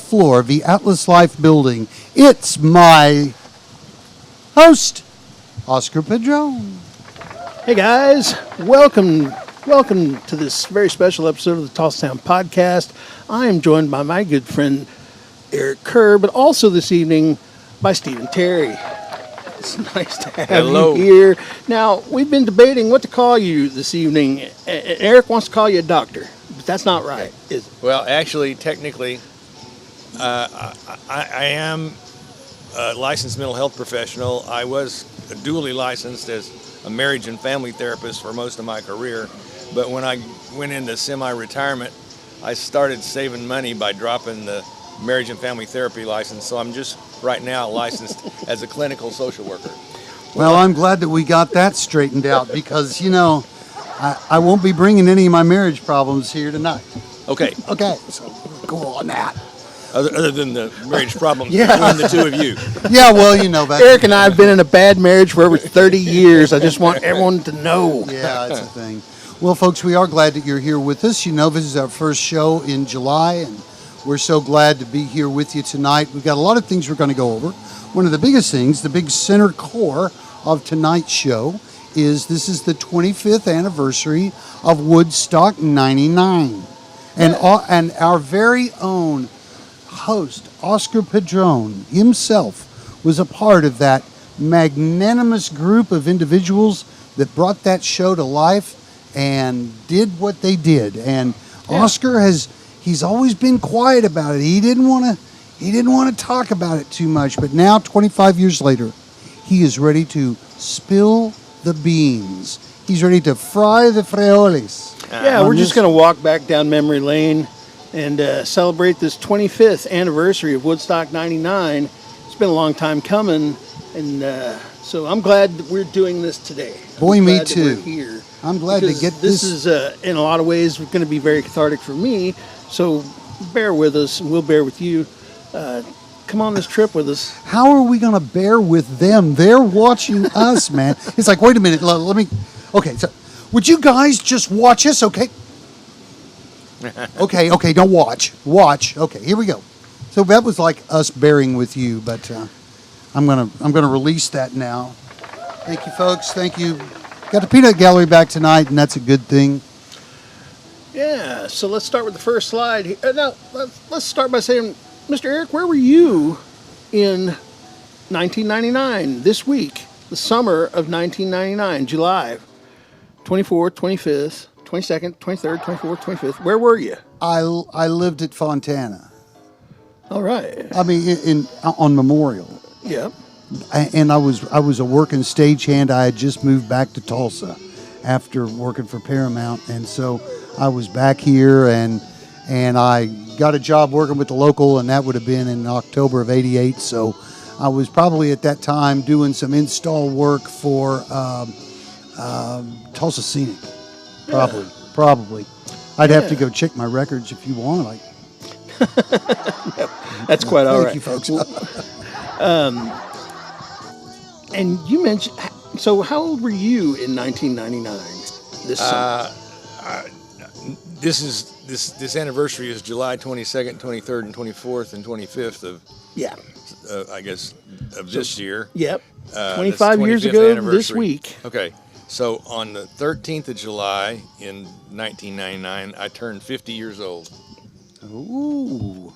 floor of the Atlas Life building. It's my host, Oscar Padron. Hey guys, welcome to this very special episode of the Tulsa Sound Podcast. I am joined by my good friend Eric Kerr, but also this evening by Stephen Terry. It's nice to have you here. Now, we've been debating what to call you this evening. Eric wants to call you a doctor, but that's not right, is it? Well, actually, technically, I am a licensed mental health professional. I was dually licensed as a marriage and family therapist for most of my career, but when I went into semi-retirement, I started saving money by dropping the marriage and family therapy license, so I'm just right now licensed as a clinical social worker. Well, I'm glad that we got that straightened out because, you know, I won't be bringing any of my marriage problems here tonight. Okay, So go on that. other than the marriage problems Yeah. between the two of you. Yeah, well, you know, Eric and I have been in a bad marriage for over 30 years. I just want everyone to know. Yeah, that's the thing. Well, folks, we are glad that you're here with us. You know, this is our first show in July, and we're so glad to be here with you tonight. We've got a lot of things we're going to go over. One of the biggest things, the big center core of tonight's show, is this is the 25th anniversary of Woodstock 99. And our very own host, Oscar Padron, himself, was a part of that magnanimous group of individuals that brought that show to life and did what they did. And Oscar he's always been quiet about it. He didn't want to talk about it too much, but now 25 years later, he is ready to spill the beans. He's ready to fry the frijoles. Yeah, we're just going to walk back down memory lane and celebrate this 25th anniversary of Woodstock 99. It's been a long time coming, and so I'm glad that we're doing this today. Boy, me too. We're here. I'm glad to get this. This is, in a lot of ways, going to be very cathartic for me, so bear with us, and we'll bear with you. Come on this trip with us. How are we going to bear with them? They're watching us, man. It's like, wait a minute, let me... Okay, so would you guys just watch us, okay? Okay, don't watch. Watch. Okay, here we go. So that was like us bearing with you, but I'm gonna release that now. Thank you, folks. Thank you. Got the Peanut Gallery back tonight, and that's a good thing. Yeah, so let's start with the first slide. Now, let's start by saying, Mr. Eric, where were you in 1999, this week, the summer of 1999, July 24th, 25th, 22nd, 23rd, 24th, 25th? Where were you? I lived at Fontana. All right. I mean, on Memorial. Yep. And I was a working stagehand. I had just moved back to Tulsa after working for Paramount, and so I was back here, and I got a job working with the local, and that would have been in October of '88. So I was probably at that time doing some install work for Tulsa Scenic. Probably. I'd have to go check my records if you want. That's quite all right. Thank you, folks. And you mentioned, so how old were you in 1999? This summer? This anniversary is July 22nd, 23rd, and 24th, and 25th of this year. Yep. 25 years ago this week. Okay. So on the 13th of July in 1999, I turned 50 years old. Ooh.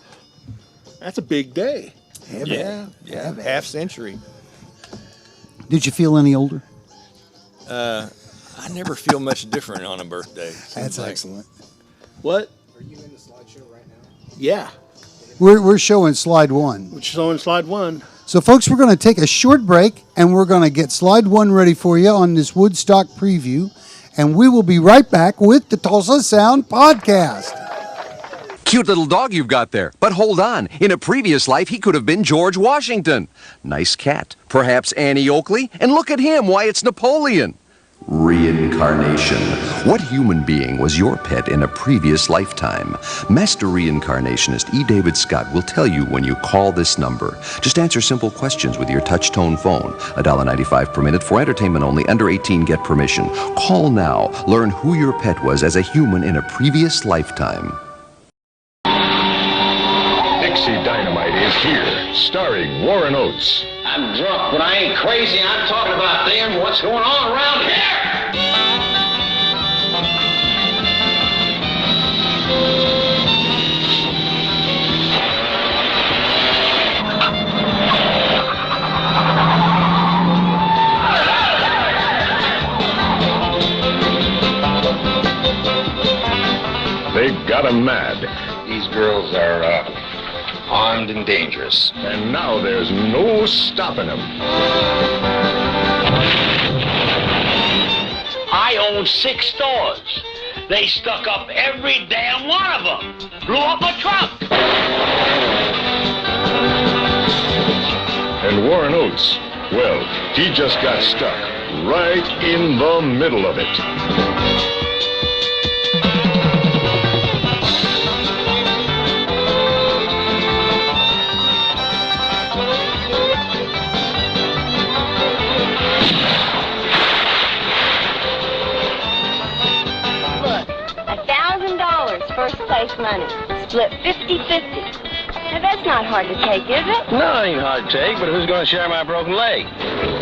That's a big day. Yeah. Half century. Did you feel any older? I never feel much different on a birthday. That's excellent. What? Are you in the slideshow right now? Yeah. We're showing slide one. Which is on slide one. So, folks, we're going to take a short break, and we're going to get slide one ready for you on this Woodstock preview, and we will be right back with the Tulsa Sound Podcast. Cute little dog you've got there. But hold on. In a previous life, he could have been George Washington. Nice cat. Perhaps Annie Oakley. And look at him. Why, it's Napoleon. Reincarnation. What human being was your pet in a previous lifetime? Master reincarnationist E. David Scott will tell you when you call this number. Just answer simple questions with your touch-tone phone. $1.95 per minute for entertainment only. Under 18, get permission. Call now. Learn who your pet was as a human in a previous lifetime. Moxie Dynamite is here, starring Warren Oates. I'm drunk, but I ain't crazy. I'm talking about damn what's going on around here. They got him mad. These girls are armed and dangerous. And now there's no stopping them. I own 6 stores. They stuck up every damn one of them. Blew up my truck. And Warren Oates, well, he just got stuck right in the middle of it. First place money. Split 50-50. Now that's not hard to take, is it? No, it ain't hard to take, but who's going to share my broken leg?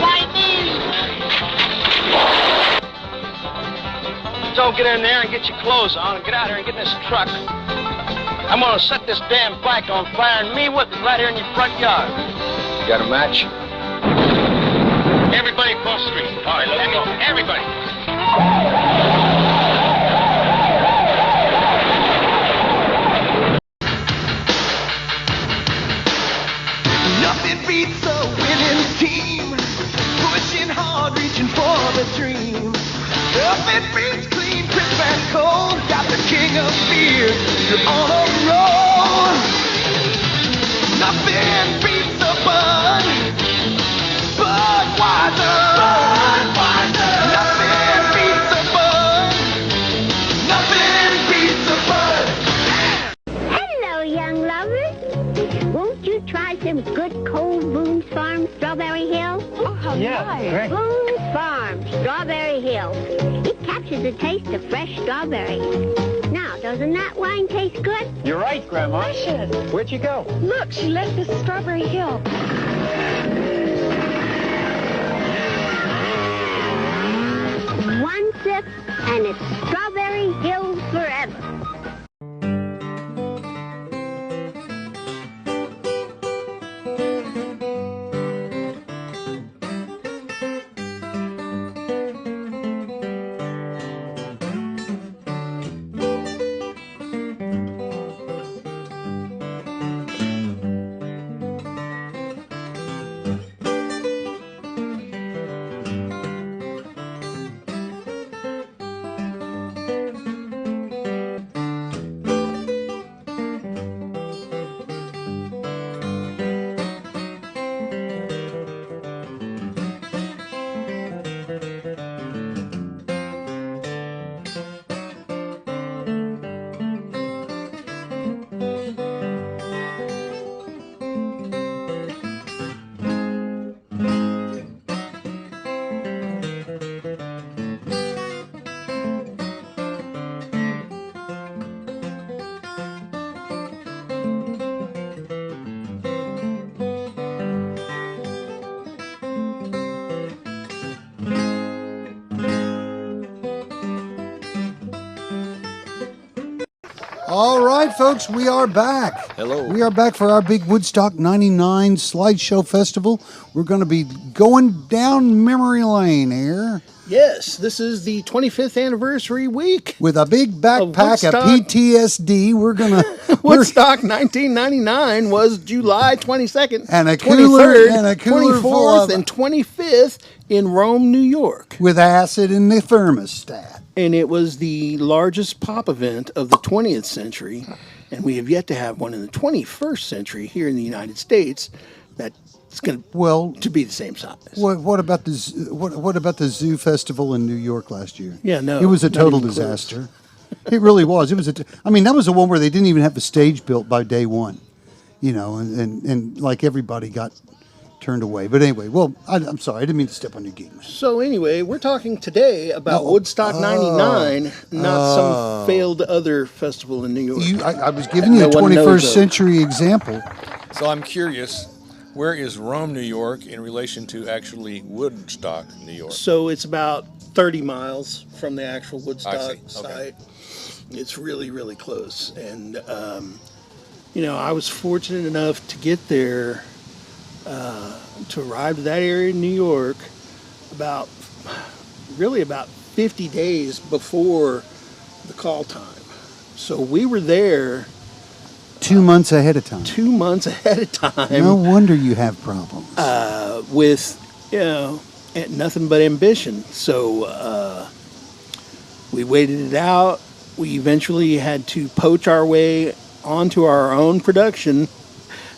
Why me? So get in there and get your clothes on and get out here and get in this truck. I'm going to set this damn bike on fire and me with it right here in your front yard. Got a match? Everybody across the street. All right, let's go. Everybody. Nothing beats a winning team, pushing hard, reaching for the dream. Nothing beats clean, crisp and cold. Got the king of beer, you're on a roll. Nothing beats a Bud, Budweiser. Nothing beats a Bud. Nothing beats a Bud. Hello, young lovers. Won't you try some good cold Boone's Farm Strawberry Hill? Oh, how nice. Great. Boone's Farm Strawberry Hill. It captures the taste of fresh strawberries. Now, doesn't that wine taste good? You're right, Grandma. Precious. Where'd you go? Look, she left us Strawberry Hill. One sip, and it's Strawberry Hill forever. All right, folks, we are back. Hello. We are back for our big Woodstock 99 Slideshow Festival. We're going to be going down memory lane here Yes, this is the 25th anniversary week. with a big backpack of Woodstock. PTSD. We're going to... Woodstock 1999 was July 22nd, And a 23rd, cooler- and a cooler full 24th, of- and 25th in Rome, New York. with acid in the thermostat. And it was the largest pop event of the 20th century, and we have yet to have one in the 21st century here in the United States that's going to be the same size. What about the what about the Zoo Festival in New York last year? Yeah, no, it was a not total even close. disaster. It really was. It was I mean, that was the one where they didn't even have a stage built by day one, you know, and like everybody got turned away. But anyway, well, I'm sorry. I didn't mean to step on your geekness. So anyway, we're talking today about Woodstock 99, not some failed other festival in New York. I was giving you a 21st century example. So I'm curious, where is Rome, New York, in relation to actually Woodstock, New York? So it's about 30 miles from the actual Woodstock site. Okay. It's really, really close. And, I was fortunate enough to get there, to arrive to that area in New York about 50 days before the call time. So we were there 2 months ahead of time. 2 months ahead of time. No wonder you have problems. With, nothing but ambition. So we waited it out. We eventually had to poach our way onto our own production.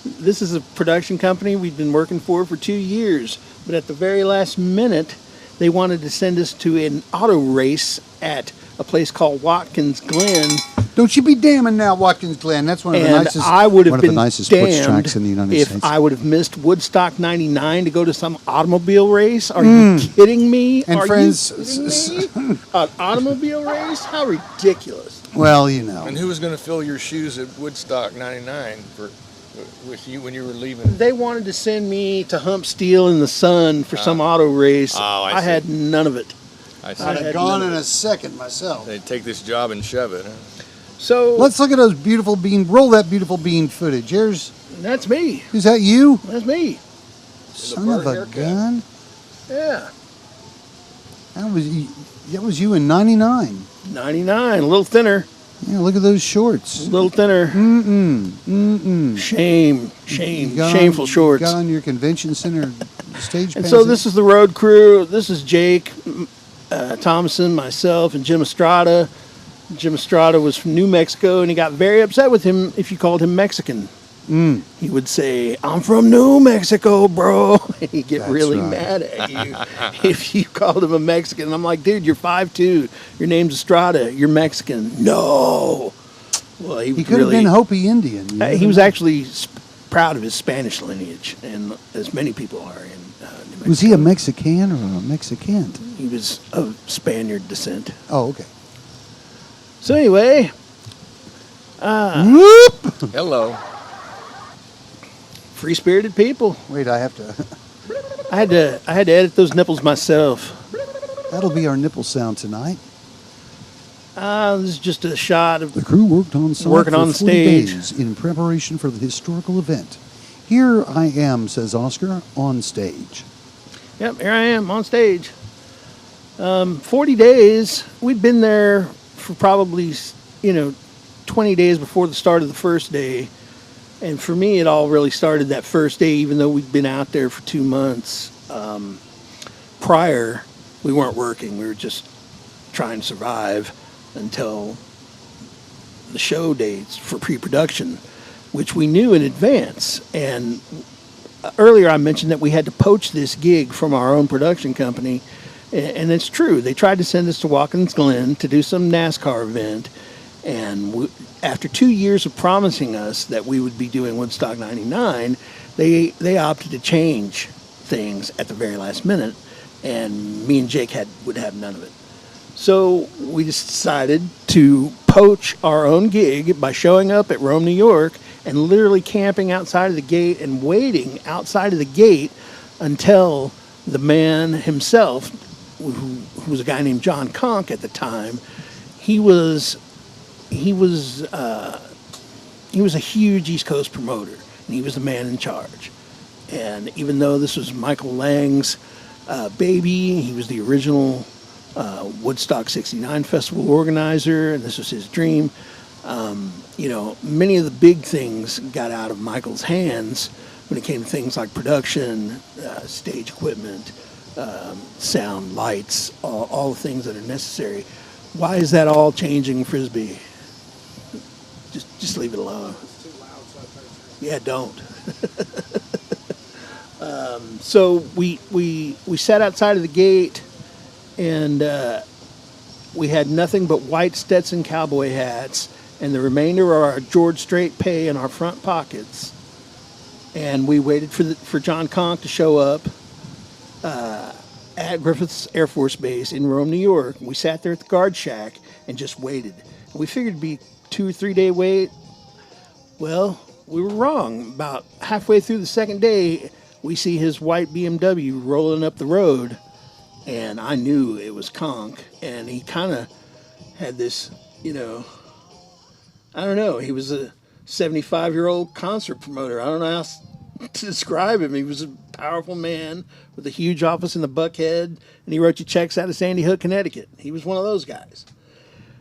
This is a production company we've been working for 2 years, but at the very last minute, they wanted to send us to an auto race at a place called Watkins Glen. Don't you be damning now, Watkins Glen. That's one of the nicest, I would have one of been the nicest sports damned tracks in the United if States. I would have missed Woodstock 99 to go to some automobile race. Are you kidding me? And Are friends, you kidding me? An automobile race? How ridiculous. Well, And who was going to fill your shoes at Woodstock 99 with you when you were leaving? They wanted to send me to hump steel in the sun for some auto race. I had none of it. I see. I'd have gone in a second myself. They'd take this job and shove it, huh? So let's look at those roll that beautiful bean footage. That's me. Is that you? That's me. Son of a gun. Yeah. That was you in 99. 99, a little thinner. Yeah, look at those shorts. A little thinner. Shame. Shameful shorts. You got on your convention center stage And pass. so this is the road crew. This is Jake Thomason, myself, and Jim Estrada. Jim Estrada was from New Mexico, and he got very upset with him if you called him Mexican. He would say, "I'm from New Mexico, bro." And he'd get really mad at you if you called him a Mexican. And I'm like, dude, you're 5'2". Your name's Estrada. You're Mexican. No. Well, he could have been Hopi Indian. He was actually proud of his Spanish lineage, and as many people are in New Mexico. Was he a Mexican or a Mexicant? He was of Spaniard descent. Oh, okay. So anyway, Hello. Free-spirited people. Wait, I have to. I had to edit those nipples myself. That'll be our nipple sound tonight. This is just a shot of The crew worked on site working for on 40 stage days in preparation for the historical event. Here I am, says Oscar, on stage. Yep, here I am on stage. 40 days. We'd been there for probably 20 days before the start of the first day. And for me, it all really started that first day, even though we'd been out there for 2 months. Prior, we weren't working. We were just trying to survive until the show dates for pre-production, which we knew in advance. And earlier I mentioned that we had to poach this gig from our own production company. And it's true. They tried to send us to Watkins Glen to do some NASCAR event. And after 2 years of promising us that we would be doing Woodstock 99, they opted to change things at the very last minute, and me and Jake would have none of it. So we just decided to poach our own gig by showing up at Rome, New York, and literally camping outside of the gate and waiting outside of the gate until the man himself, who was a guy named John Conk at the time, he was a huge East Coast promoter, and he was the man in charge. And even though this was Michael Lang's baby, he was the original Woodstock 69 festival organizer, and this was his dream. Many of the big things got out of Michael's hands when it came to things like production, stage equipment, sound, lights, all the things that are necessary. Why is that all changing, Frisbee? Just leave it alone. Yeah, don't. So we sat outside of the gate, and we had nothing but white Stetson cowboy hats and the remainder of our George Strait pay in our front pockets. and we waited for John Conk to show up at Griffiths Air Force Base in Rome, New York. We sat there at the guard shack and just waited. We figured it'd be 2 or 3 day wait. Well, we were wrong. About halfway through the second day, we see his white BMW rolling up the road, and I knew it was Conk. And he kind of had this, I don't know. He was a 75-year-old concert promoter. I don't know how to describe him. He was a powerful man with a huge office in the Buckhead, and he wrote you checks out of Sandy Hook, Connecticut. He was one of those guys.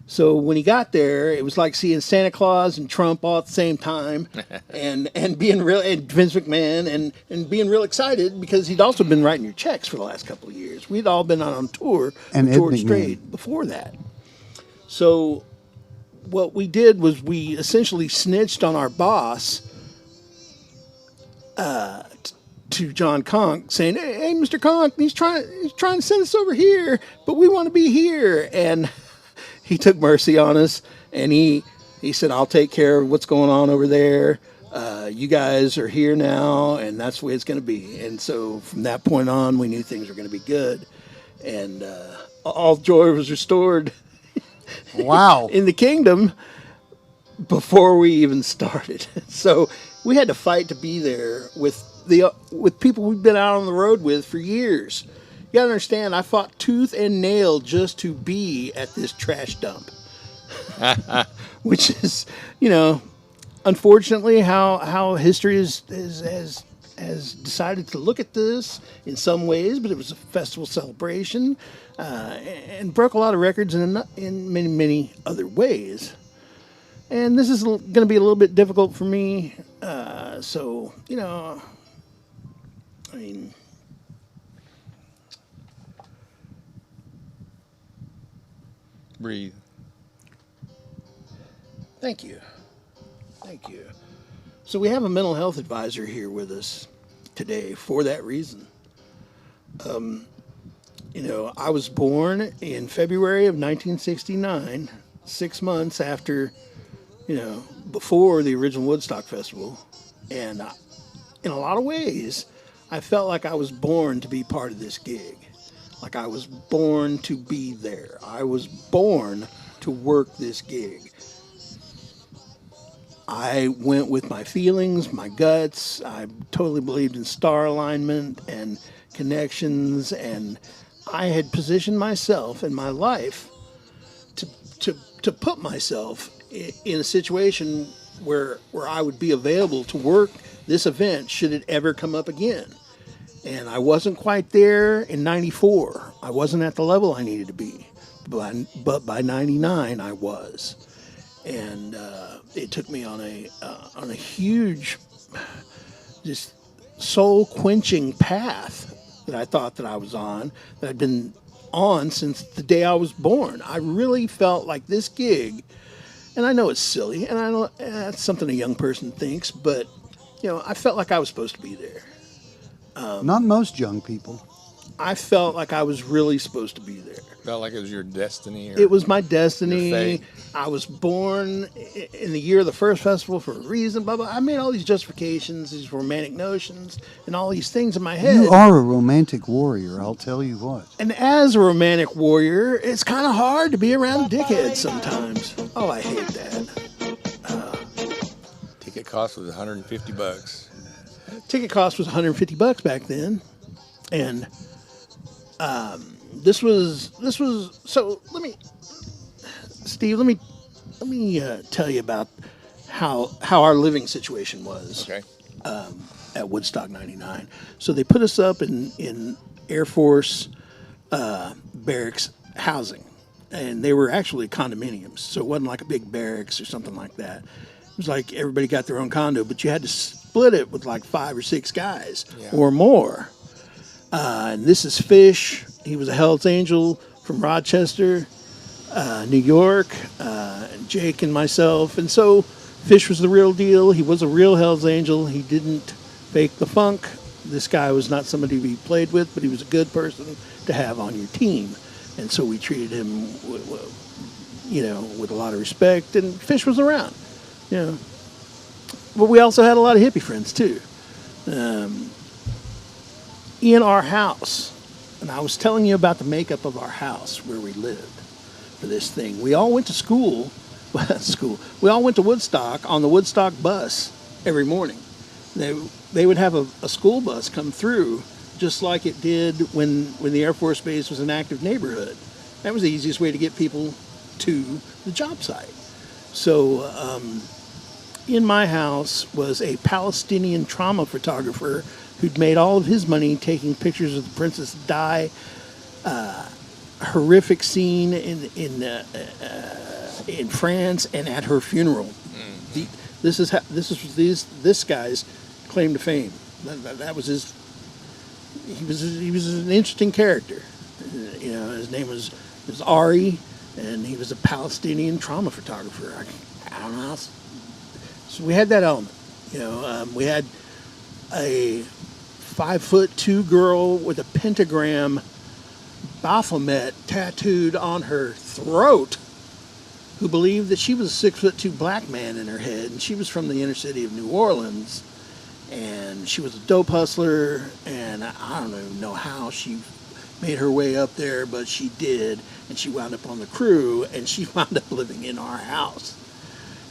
So when he got there, it was like seeing Santa Claus and Trump all at the same time, and being real, and Vince McMahon, and being real excited because he'd also been writing your checks for the last couple of years. We'd all been on tour with George Strait before that. So what we did was we essentially snitched on our boss to John Conk, saying, "Hey, Mr. Conk, he's trying to send us over here, but we want to be here." And he took mercy on us, and he said, "I'll take care of what's going on over there. You guys are here now, and that's the way it's going to be." And so from that point on, we knew things were going to be good, and all joy was restored. Wow. In the kingdom before we even started. So we had to fight to be there with people we've been out on the road with for years. You gotta understand, I fought tooth and nail just to be at this trash dump. Which is, unfortunately how history has decided to look at this in some ways, but it was a festival celebration and broke a lot of records in many, many other ways. And this is going to be a little bit difficult for me. So, Breathe. Thank you. So we have a mental health advisor here with us today for that reason. I was born in February of 1969, 6 months after, before the original Woodstock Festival. And in a lot of ways, I felt like I was born to be part of this gig. Like I was born to be there. I was born to work this gig. I went with my feelings, my guts. I totally believed in star alignment and connections, and I had positioned myself in my life to put myself in a situation where I would be available to work this event should it ever come up again. And I wasn't quite there in 94. I wasn't at the level I needed to be. But by 99, I was. And it took me on a huge, just soul-quenching path that I thought that I was on, that I'd been on since the day I was born. I really felt like this gig, and I know it's silly, and I know that's something a young person thinks, but, I felt like I was supposed to be there. Not most young people. I felt like I was really supposed to be there. Felt like it was your destiny? It was my destiny. Your fate. I was born in the year of the first festival for a reason, blah, blah. I made all these justifications, these romantic notions, and all these things in my head. You are a romantic warrior, I'll tell you what. And as a romantic warrior, it's kind of hard to be around dickheads sometimes. Oh, I hate that. Ticket cost was $150. Ticket cost was $150 back then, and this was so. Steve, let me tell you about how our living situation was. Okay. At Woodstock '99. So they put us up in Air Force barracks housing, and they were actually condominiums. So it wasn't like a big barracks or something like that. It was like everybody got their own condo, but you had to split it with like 5 or 6 guys or more. And this is Fish. He was a Hells Angel from Rochester, New York, and Jake and myself. And so Fish was the real deal. He was a real Hells Angel. He didn't fake the funk. This guy was not somebody to be played with, but he was a good person to have on your team. And so we treated him, with a lot of respect. And Fish was around, But we also had a lot of hippie friends, too. In our house, and I was telling you about the makeup of our house where we lived for this thing. We all went to school. We all went to Woodstock on the Woodstock bus every morning. They would have a school bus come through, just like it did when the Air Force Base was an active neighborhood. That was the easiest way to get people to the job site. So in my house was a Palestinian trauma photographer who'd made all of his money taking pictures of the Princess Di horrific scene in France and at her funeral. This guy's claim to fame. That was his. He was an interesting character. You know, his name was Ari, and he was a Palestinian trauma photographer. I don't know. So we had that element. You know, we had a 5'2" girl with a pentagram Baphomet tattooed on her throat, who believed that she was a 6'2" black man in her head, and she was from the inner city of New Orleans, and she was a dope hustler, and I don't even know how she made her way up there, but she did, and she wound up on the crew, and she wound up living in our house.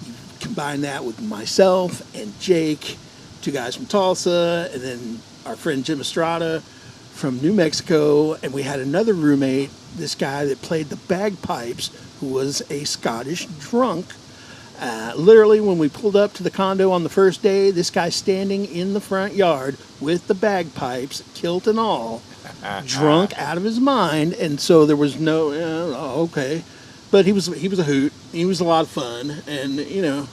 You combine that with myself and Jake, two guys from Tulsa, and then our friend Jim Estrada from New Mexico, and we had another roommate, this guy that played the bagpipes, who was a Scottish drunk. Literally, when we pulled up to the condo on the first day, this guy standing in the front yard with the bagpipes, kilt and all, drunk out of his mind, and so there was no, okay. But he was a hoot. He was a lot of fun, and, you know,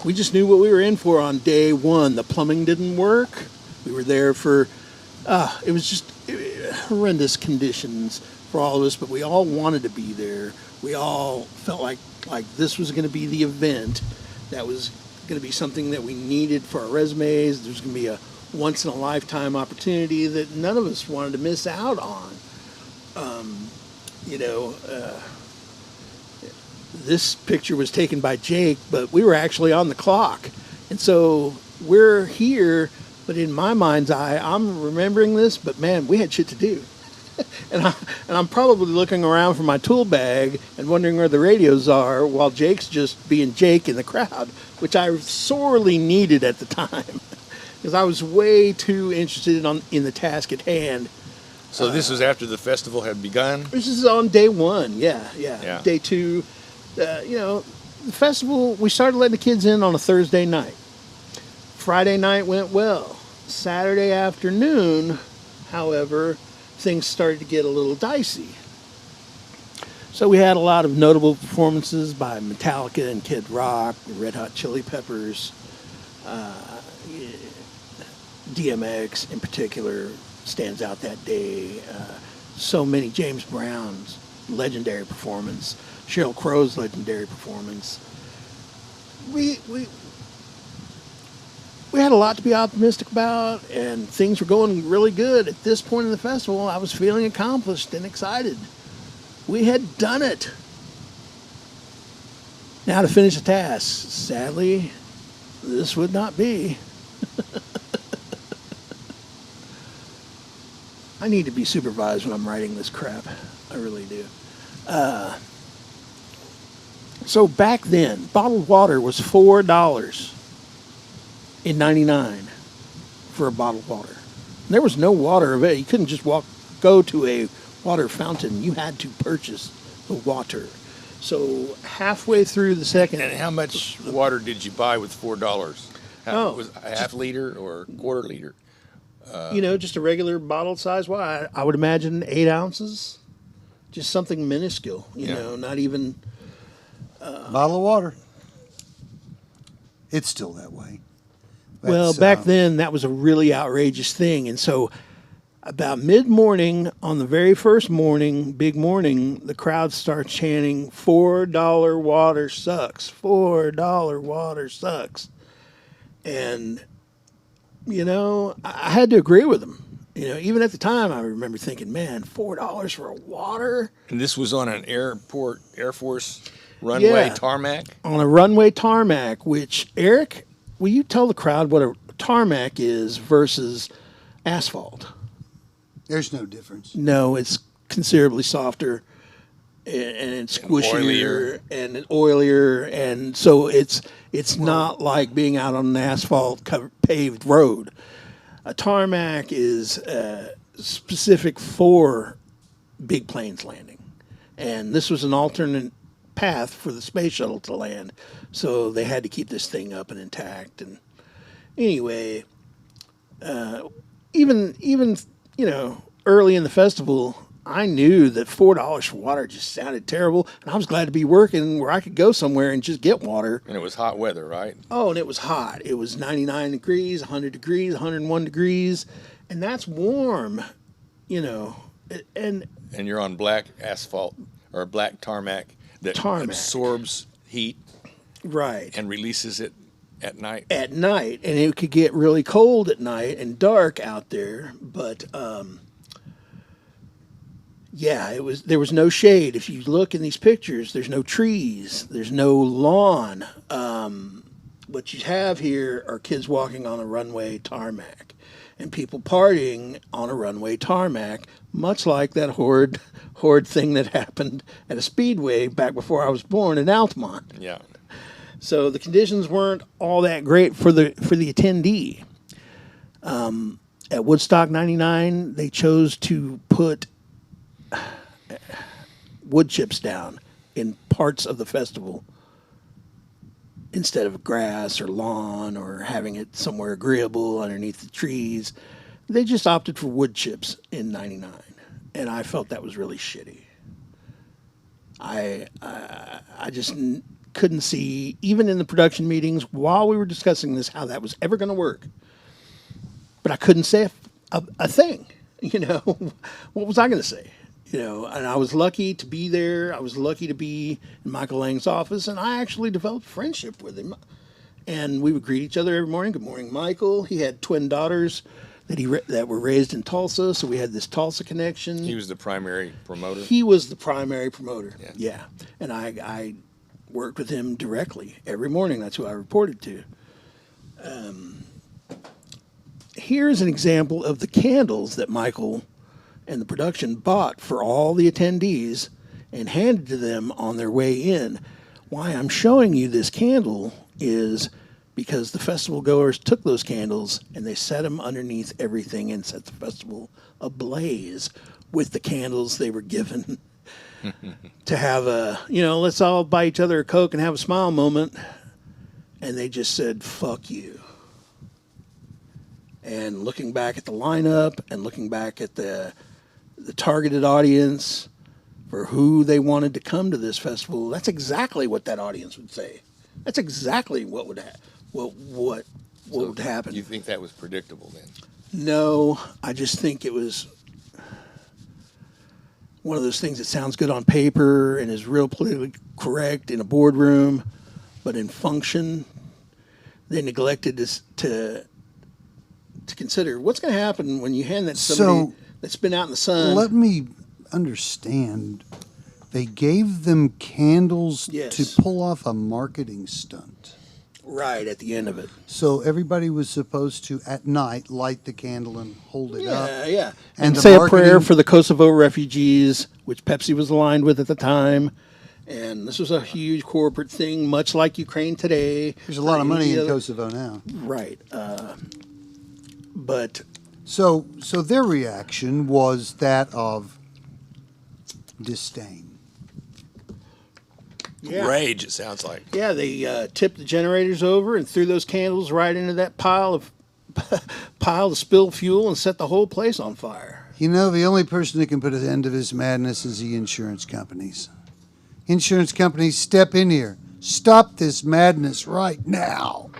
we just knew what we were in for on day one. The plumbing didn't work. We were there for, it was just horrendous conditions for all of us, but we all wanted to be there. We all felt like this was going to be the event that was going to be something that we needed for our resumes. There's going to be a once-in-a-lifetime opportunity that none of us wanted to miss out on. This picture was taken by Jake, but we were actually on the clock. And so we're here, but in my mind's eye, I'm remembering this, but man, we had shit to do. And I'm probably looking around for my tool bag and wondering where the radios are while Jake's just being Jake in the crowd, which I sorely needed at the time because I was way too interested in the task at hand. So this was after the festival had begun? This is on day one, yeah. Day two, the festival, we started letting the kids in on a Thursday night. Friday night went well. Saturday afternoon, however, things started to get a little dicey. So we had a lot of notable performances by Metallica and Kid Rock, the Red Hot Chili Peppers, DMX in particular stands out that day. So many, James Brown's legendary performance, Sheryl Crow's legendary performance. We had a lot to be optimistic about, and things were going really good. At this point in the festival, I was feeling accomplished and excited. We had done it. Now to finish the task. Sadly, this would not be. I need to be supervised when I'm writing this crap. I really do. So back then, bottled water was $4 in '99 for a bottle of water. And there was no water available. You couldn't just go to a water fountain. You had to purchase the water. So halfway through the second... And how much water did you buy with $4? Was it a half liter or quarter liter? Just a regular bottle size water. I would imagine 8 ounces. Just something minuscule, not even... Bottle of water. It's still that way. Well, back then, that was a really outrageous thing. And so about mid-morning, on the very first morning, big morning, the crowd starts chanting, $4 water sucks. $4 water sucks. And, I had to agree with them. Even at the time, I remember thinking, man, $4 for a water? And this was on an Air Force runway tarmac? On a runway tarmac, which, Eric... Will you tell the crowd what a tarmac is versus asphalt. There's no difference. No, it's considerably softer and it's squishier and oilier, and so it's not like being out on an asphalt paved road. A tarmac is specific for big planes landing, and this was an alternate path for the space shuttle to land, so they had to keep this thing up and intact. And anyway, even early in the festival, I knew that $4 for water just sounded terrible, and I was glad to be working where I could go somewhere and just get water. And it was hot weather, right? Oh, and it was hot. It was 99 degrees, 100 degrees, 101 degrees, and that's warm, And you're on black asphalt or black tarmac that absorbs heat, right, and releases it at night. At night, and it could get really cold at night and dark out there, but yeah, there was no shade. If you look in these pictures, there's no trees, there's no lawn. What you have here are kids walking on a runway tarmac and people partying on a runway tarmac, much like that horrid thing that happened at a speedway back before I was born in Altamont. Yeah. So the conditions weren't all that great for the attendee. At Woodstock 99, they chose to put wood chips down in parts of the festival instead of grass or lawn or having it somewhere agreeable underneath the trees. They just opted for wood chips in 99, and I felt that was really shitty. I just couldn't see, even in the production meetings while we were discussing this, how that was ever going to work. But I couldn't say a thing. What was I going to say? And I was lucky to be there. I was lucky to be in Michael Lang's office, and I actually developed friendship with him. And we would greet each other every morning. Good morning, Michael. He had twin daughters that were raised in Tulsa, so we had this Tulsa connection. He was the primary promoter? He was the primary promoter, yeah. And I worked with him directly every morning. That's who I reported to. Here's an example of the candles that Michael and the production bought for all the attendees and handed to them on their way in. Why I'm showing you this candle is because the festival goers took those candles and they set them underneath everything and set the festival ablaze with the candles they were given to have a, let's all buy each other a Coke and have a smile moment. And they just said, fuck you. And looking back at the lineup and looking back at the targeted audience for who they wanted to come to this festival, that's exactly what that audience would say. That's exactly what would would happen. You think that was predictable then? No, I just think it was one of those things that sounds good on paper and is real politically correct in a boardroom, but in function, they neglected to consider what's going to happen when you hand that to somebody that's been out in the sun. Let me understand. They gave them candles to pull off a marketing stunt. Right, at the end of it. So everybody was supposed to, at night, light the candle and hold it up. Yeah. And say a prayer for the Kosovo refugees, which Pepsi was aligned with at the time. And this was a huge corporate thing, much like Ukraine today. There's a lot of money in Kosovo now. Right. But so their reaction was that of disdain. Yeah. Rage, it sounds like. Yeah, they tipped the generators over and threw those candles right into that pile of spilled fuel and set the whole place on fire. The only person that can put an end to this madness is the insurance companies. Insurance companies, step in here. Stop this madness right now.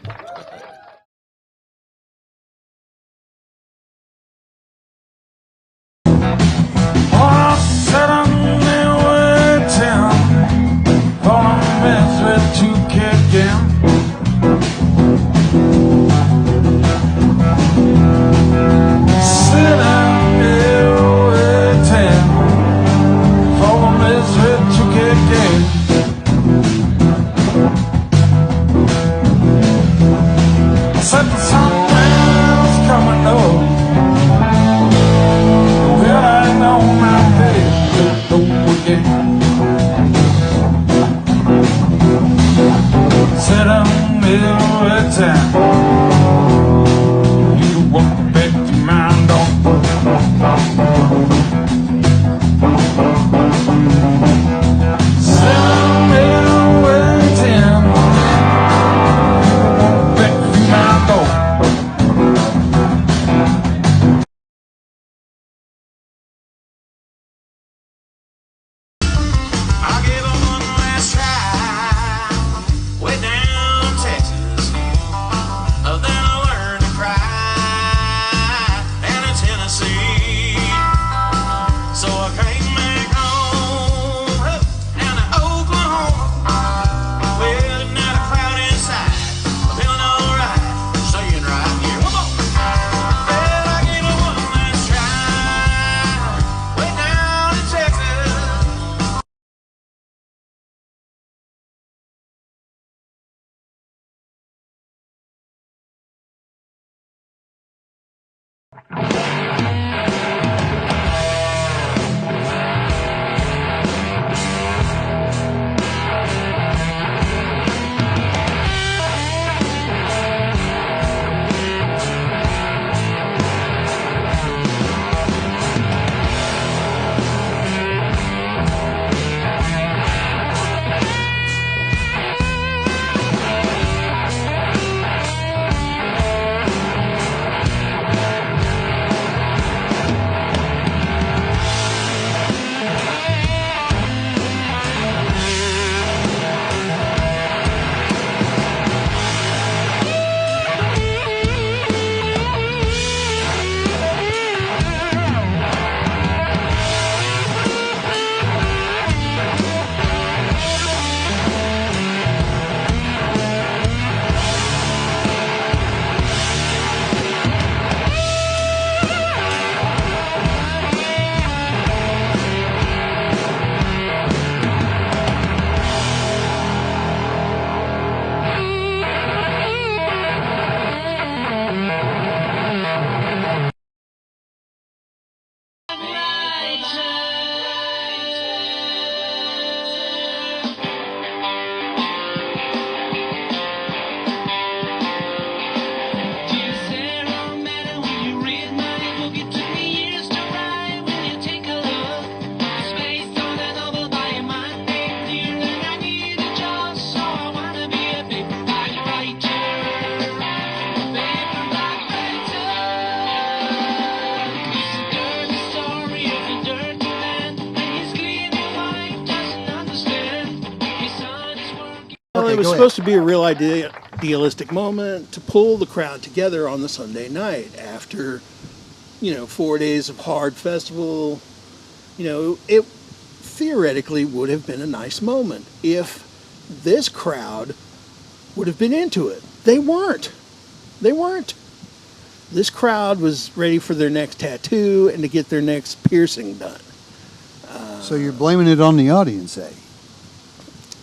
Well, it Okay, was go ahead. supposed to be a real idealistic moment to pull the crowd together on the Sunday night after, 4 days of hard festival. It theoretically would have been a nice moment if this crowd would have been into it. They weren't. They weren't. This crowd was ready for their next tattoo and to get their next piercing done. So you're blaming it on the audience, eh?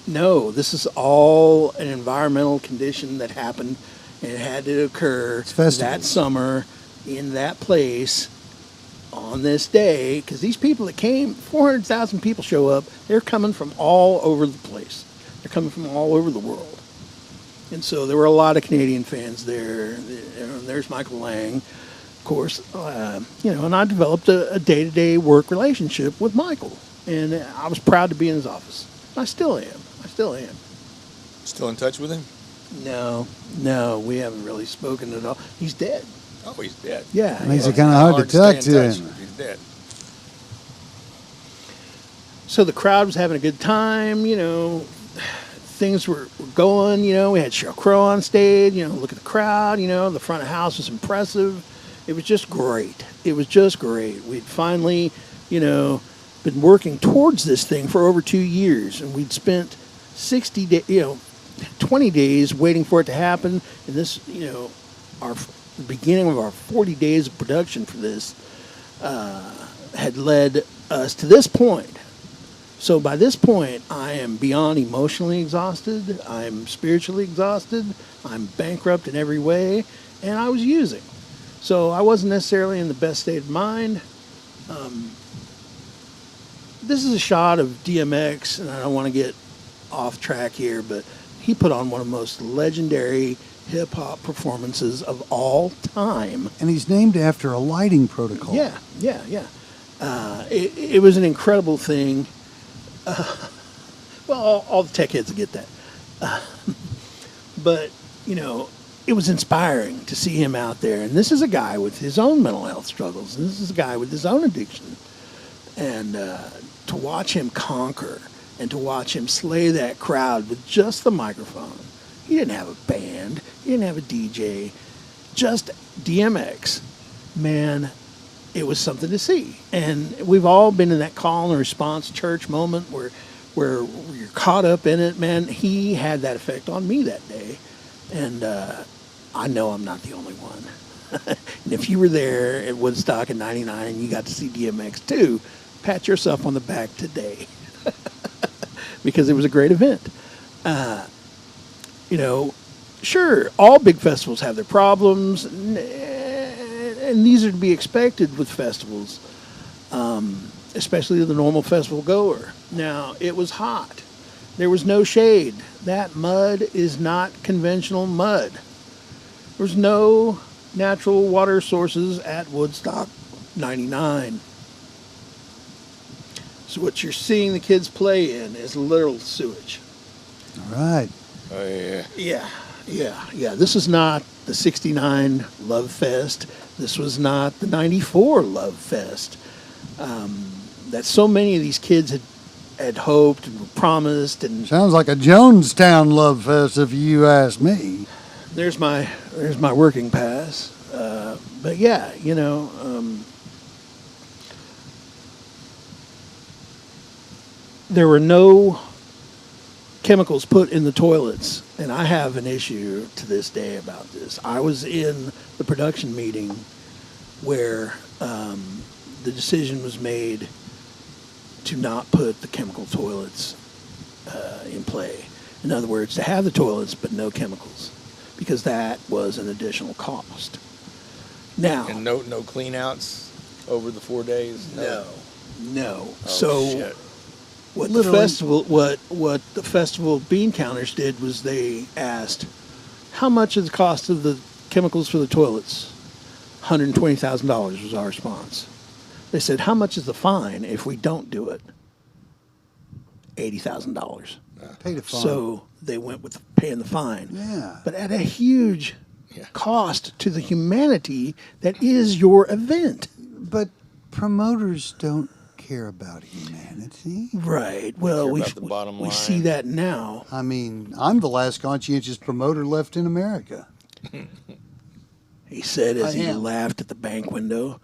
No, this is all an environmental condition that happened and it had to occur that summer in that place on this day, because these people that came, 400,000 people show up, they're coming from all over the place. They're coming from all over the world. And so there were a lot of Canadian fans there. There's Michael Lang, of course, and I developed a day-to-day work relationship with Michael. And I was proud to be in his office. I still am. Still in touch with him? No, we haven't really spoken at all. He's dead. Oh, he's dead. Yeah. Makes it kind of hard to talk to him. He's dead. So the crowd was having a good time, things were going, we had Sheryl Crow on stage, look at the crowd, the front of the house was impressive. It was just great. We'd finally, been working towards this thing for over 2 years, and we'd spent 60 days, 20 days waiting for it to happen. And this, the beginning of our 40 days of production for this had led us to this point. So by this point, I am beyond emotionally exhausted. I'm spiritually exhausted. I'm bankrupt in every way, and I was using. So I wasn't necessarily in the best state of mind. This is a shot of DMX, and I don't want to get off track here, but he put on one of the most legendary hip-hop performances of all time. And he's named after a lighting protocol. Yeah. It was an incredible thing. Well, all the tech heads will get that. But, it was inspiring to see him out there. And this is a guy with his own mental health struggles. And this is a guy with his own addiction. And to watch him conquer and to watch him slay that crowd with just the microphone. He didn't have a band. He didn't have a DJ. Just DMX. Man, it was something to see. And we've all been in that call and response church moment where you're caught up in it. Man, he had that effect on me that day. And I know I'm not the only one. And if you were there at Woodstock in 99 and you got to see DMX too, pat yourself on the back today. Because it was a great event. Sure, all big festivals have their problems, and and these are to be expected with festivals, especially the normal festival goer. Now, it was hot. There was no shade. That mud is not conventional mud. There's no natural water sources at Woodstock 99. So what you're seeing the kids play in is literal sewage. All right. Oh, yeah. Yeah. This is not the 69 Love Fest. This was not the 94 Love Fest. That so many of these kids had hoped and were promised. And Sounds like a Jonestown Love Fest, if you ask me. there's my working pass. But yeah, there were no chemicals put in the toilets, and I have an issue to this day about this. I was in the production meeting where the decision was made to not put the chemical toilets in play. In other words, to have the toilets but no chemicals, because that was an additional cost. Now, And no clean outs over the 4 days? no. Oh, So shit. what Literally. what the festival bean counters did was they asked, how much is the cost of the chemicals for the toilets? $120,000 was our response. They said, how much is the fine if we don't do it? $80,000. Pay the fine. So they went with paying the fine. Yeah. But at a huge Yeah. cost to the humanity that is your event. But promoters don't care about humanity. Right. Well, Care we about the bottom we line. see that now. I mean, I'm the last conscientious promoter left in America. He said as I he am. laughed at the bank window.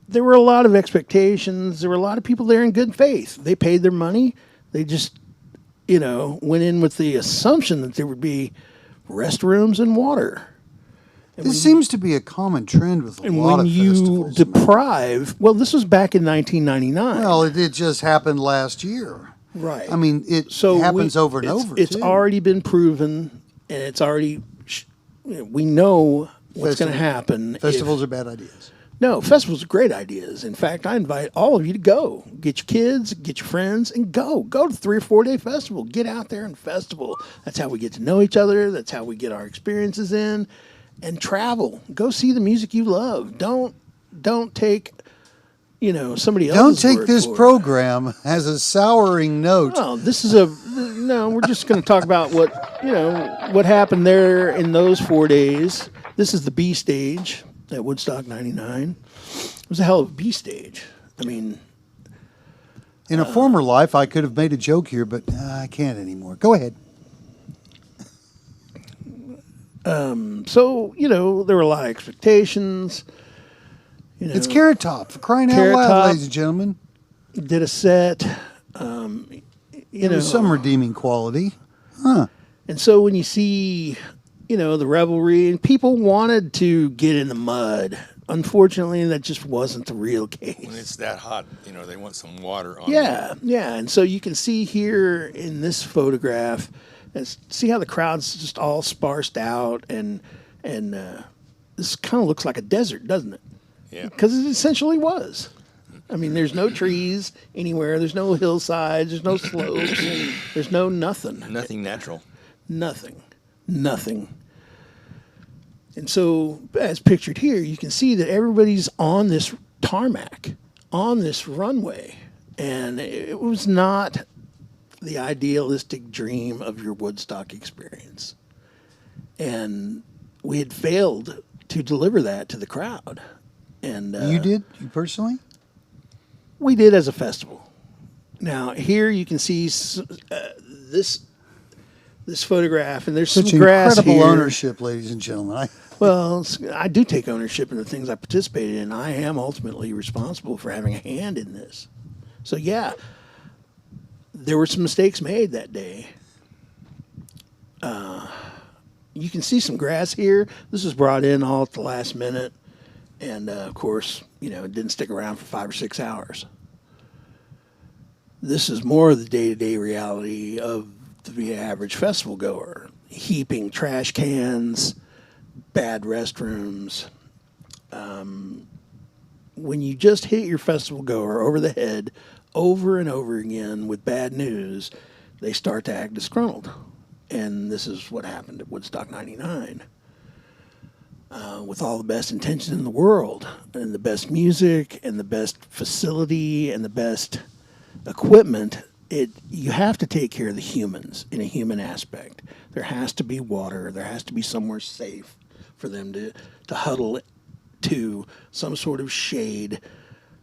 There were a lot of expectations. There were a lot of people there in good faith. They paid their money. They just, went in with the assumption that there would be restrooms and water. This seems to be a common trend with a And lot when of you festivals. deprive, well, this was back in 1999. Well, it just happened last year. right. I mean, it So happens over and it's- over, It's too. already been proven, and it's already, we know what's going to happen. if- Festivals are bad ideas. No, festivals are great ideas. In fact, I invite all of you to go. Get your kids, get your friends, and go. Go to 3 or 4 day festival. Get out there and festival. That's how we get to know each other. That's how we get our experiences in. And travel. Go see the music you love. Don't take, somebody Don't else's take word this for it. program as a souring note. No, this is no. We're just going to talk about what happened there in those 4 days. This is the B stage at Woodstock '99. It was a hell of a B stage. I mean, In a former life, I could have made a joke here, but I can't anymore. Go ahead. so there were a lot of expectations. It's Carrot Top, for crying out Carrot loud, Top. ladies and gentlemen. Did a set. There's some redeeming quality. And so when you see, the revelry, and people wanted to get in the mud. Unfortunately, that just wasn't the real When case. it's that hot, they want some water on Yeah. And so you can see here in this photograph, see how the crowd's just all sparsed out, and this kind of looks like a desert, doesn't it? Yeah. Because it essentially was. I mean, there's no trees anywhere. There's no hillsides. There's no slopes. There's no nothing. Nothing natural. Nothing. And so, as pictured here, you can see that everybody's on this tarmac, on this runway. And it was not the idealistic dream of your Woodstock experience. And we had failed to deliver that to the crowd. And You did? You personally? we did as a festival. Now, here you can see this photograph, and there's Such some grass incredible here. ownership, ladies and gentlemen. Well, I do take ownership in the things I participated in. I am ultimately responsible for having a hand in this. So, yeah, there were some mistakes made that day. You can see some grass here. This was brought in all at the last minute. And, of course, it didn't stick around for 5 or 6 hours. This is more of the day-to-day reality of the average festival goer. Heaping trash cans, bad restrooms. When you just hit your festival goer over the head over and over again with bad news, they start to act disgruntled. And this is what happened at Woodstock 99. With all the best intentions in the world, and the best music, and the best facility, and the best equipment, you have to take care of the humans in a human aspect. There has to be water. There has to be somewhere safe for them to huddle to, some sort of shade,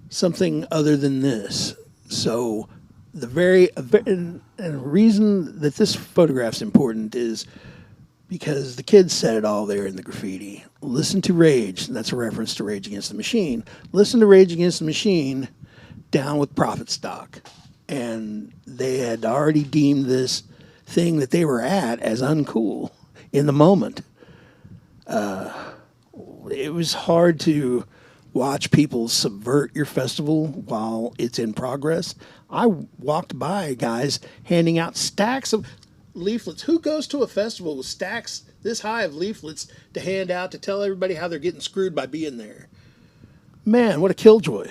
something other than this. So and the reason that this photograph's important is because the kids said it all there in the graffiti. Listen to Rage. That's a reference to Rage Against the Machine. Listen to Rage Against the Machine down with Prophet Stock. And they had already deemed this thing that they were at as uncool in the moment. It was hard to watch people subvert your festival while it's in progress. I walked by guys handing out stacks of leaflets. Who goes to a festival with stacks this high of leaflets to hand out to tell everybody how they're getting screwed by being there? Man, what a killjoy.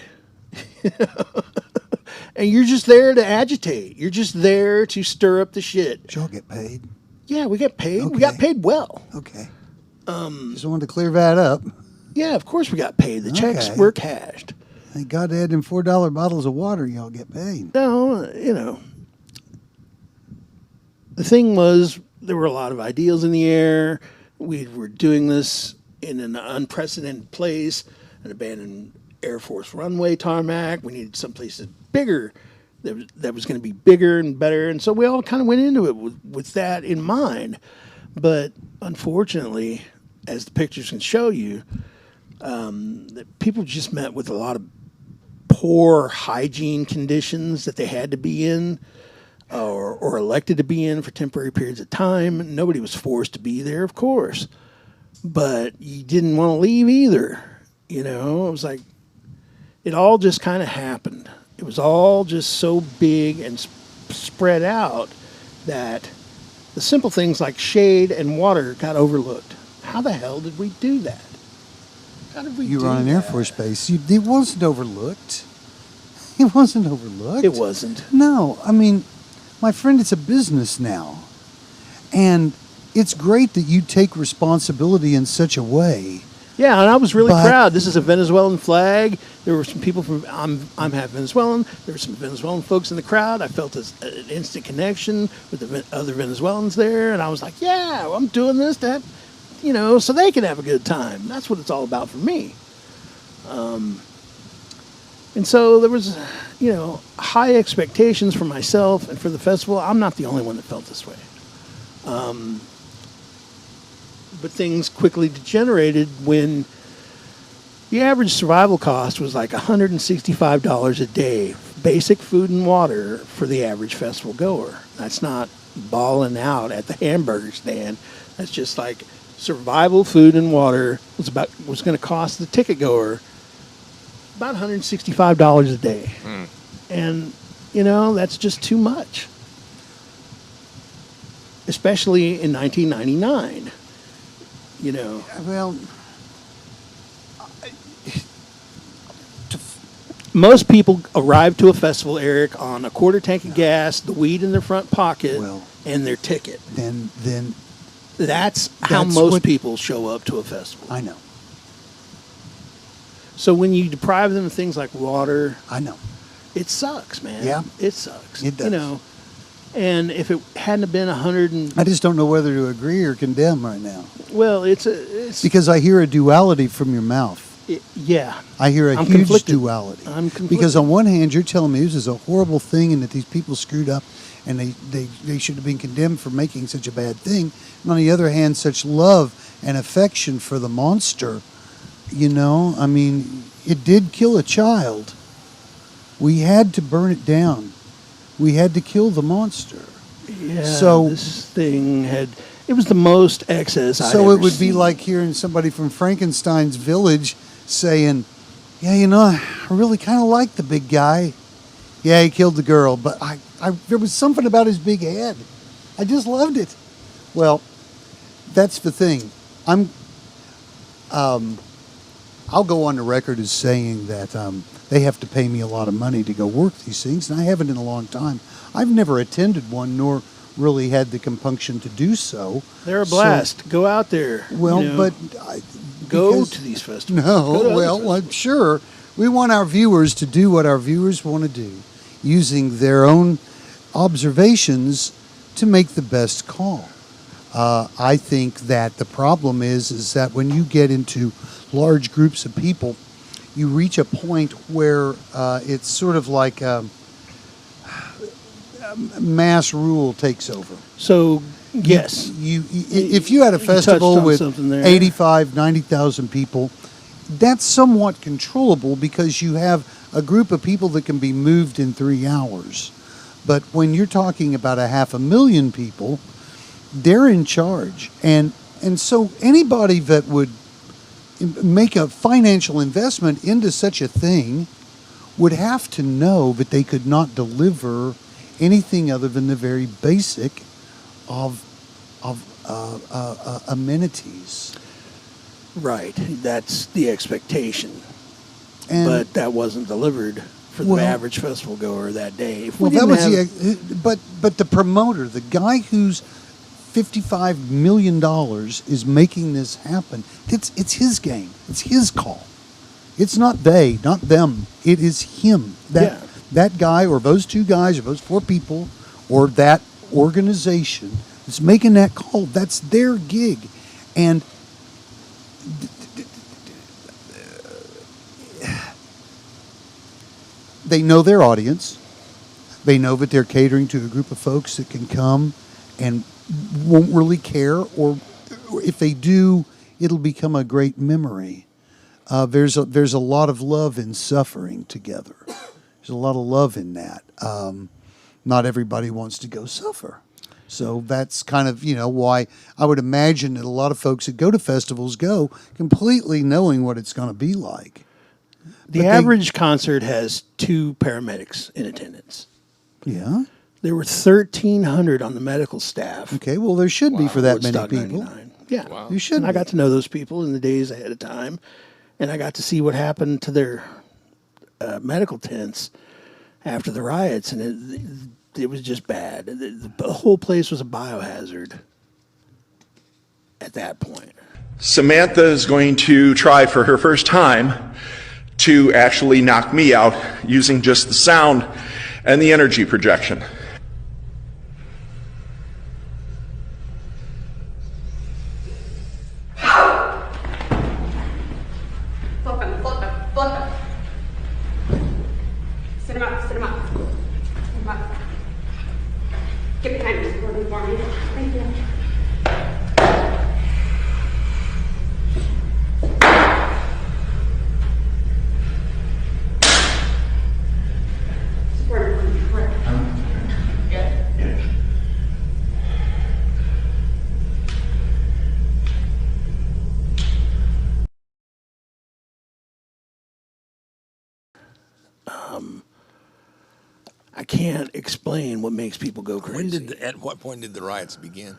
And you're just there to agitate. You're just there to stir up the shit. Did y'all get paid? Yeah, we got paid. Okay. We got paid well. Okay. Just wanted to clear that up. Yeah, of course we got paid. The checks were cashed. Thank God they had them $4 bottles of water. Y'all get paid. No, the thing was, there were a lot of ideals in the air. We were doing this in an unprecedented place, an abandoned Air Force runway tarmac. We needed someplace that's bigger, that was going to be bigger and better. And so we all kind of went into it with that in mind. But unfortunately, as the pictures can show you, people just met with a lot of poor hygiene conditions that they had to be in or elected to be in for temporary periods of time. Nobody was forced to be there, of course. But you didn't want to leave either. It was like, it all just kind of happened. It was all just so big and spread out that the simple things like shade and water got overlooked. How the hell did we do that? How did we do that? You were on an Air Force base. It wasn't overlooked. It wasn't overlooked. It wasn't. No. I mean, my friend, it's a business now. And it's great that you take responsibility in such a way. Yeah, and I was really proud. This is a Venezuelan flag. There were some people from, I'm half Venezuelan. There were some Venezuelan folks in the crowd. I felt an instant connection with the other Venezuelans there. And I was like, yeah, I'm doing this to have, so they can have a good time. That's what it's all about for me. And so there was, high expectations for myself and for the festival. I'm not the only one that felt this way. But things quickly degenerated when the average survival cost was like $165 a day, basic food and water for the average festival goer. That's not balling out at the hamburger stand. That's just like survival food and water was going to cost the ticket goer about $165 a day. And, that's just too much. Especially in 1999. Well, most people arrive to a festival, Eric, on a quarter tank of gas, the weed in their front pocket, and their ticket. Then that's how most people show up to a festival. I know. So when you deprive them of things like water, I know, it sucks, man. Yeah, it sucks. It does. And if it hadn't have been I just don't know whether to agree or condemn right now. Well, it's because I hear a duality from your mouth. Yeah. I hear a huge conflicted. duality. I'm conflicted. Because on one hand, you're telling me this is a horrible thing and that these people screwed up and they should have been condemned for making such a bad thing. And on the other hand, such love and affection for the monster, I mean, it did kill a child. We had to burn it down. We had to kill the monster. Yeah, so this thing it was the most excess I'd So ever it would seen. be like hearing somebody from Frankenstein's village saying, yeah, I really kind of like the big guy. Yeah, he killed the girl, but there was something about his big head. I just loved it. Well, that's the thing. I'll go on the record as saying that they have to pay me a lot of money to go work these things, and I haven't in a long time. I've never attended one, nor really had the compunction to do so. They're a blast. Go out there. Well, but go to these festivals. No, well, I'm sure we want our viewers to do what our viewers want to do, using their own observations to make the best call. I think that the problem is that when you get into large groups of people, you reach a point where it's sort of like mass rule takes over. So, yes. If you had a festival with 85, 90,000 people, that's somewhat controllable because you have a group of people that can be moved in 3 hours. But when you're talking about 500,000 people, they're in charge. And so anybody that would make a financial investment into such a thing would have to know that they could not deliver anything other than the very basic of amenities. Right. That's the expectation. And but that wasn't delivered for the average festival goer that day. But the promoter, the guy who's $55 million is making this happen. It's his game. It's his call. It's not they, not them. It is him. That guy or those two guys or those four people or that organization is making that call. That's their gig. And they know their audience. They know that they're catering to a group of folks that can come and won't really care, or if they do, it'll become a great memory. There's a lot of love in suffering together. There's a lot of love in that. Not everybody wants to go suffer. So that's kind of, why I would imagine that a lot of folks that go to festivals go completely knowing what it's going to be like. The average concert has 2 paramedics in attendance. Yeah. There were 1,300 on the medical staff. Okay, well, there should be for that Woodstock many people. 99. Yeah. Wow. You should. And I got to know those people in the days ahead of time, and I got to see what happened to their medical tents after the riots, and it was just bad. The whole place was a biohazard at that point. Samantha is going to try for her first time to actually knock me out using just the sound and the energy projection. Flip him. Sit him up. Get behind me, Gordon, for me. Thank you. I can't explain what makes people go crazy. At what point did the riots begin?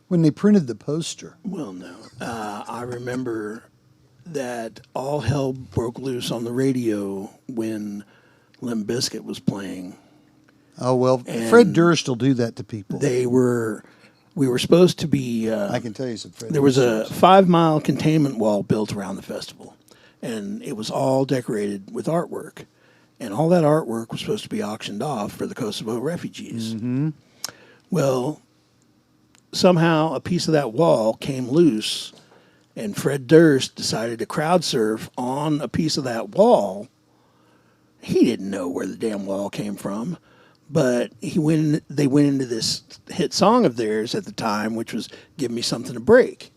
When they printed the poster. Well, no. I remember that all hell broke loose on the radio when Limp Bizkit was playing. Oh, well, Fred Durst will do that to people. We were supposed to be... I can tell you some Fred There was a 5-mile containment wall built around the festival, and it was all decorated with artwork. And all that artwork was supposed to be auctioned off for the Kosovo refugees. Mm-hmm. Well, somehow a piece of that wall came loose, and Fred Durst decided to crowd surf on a piece of that wall. He didn't know where the damn wall came from, but they went into this hit song of theirs at the time, which was "Give Me Something to Break."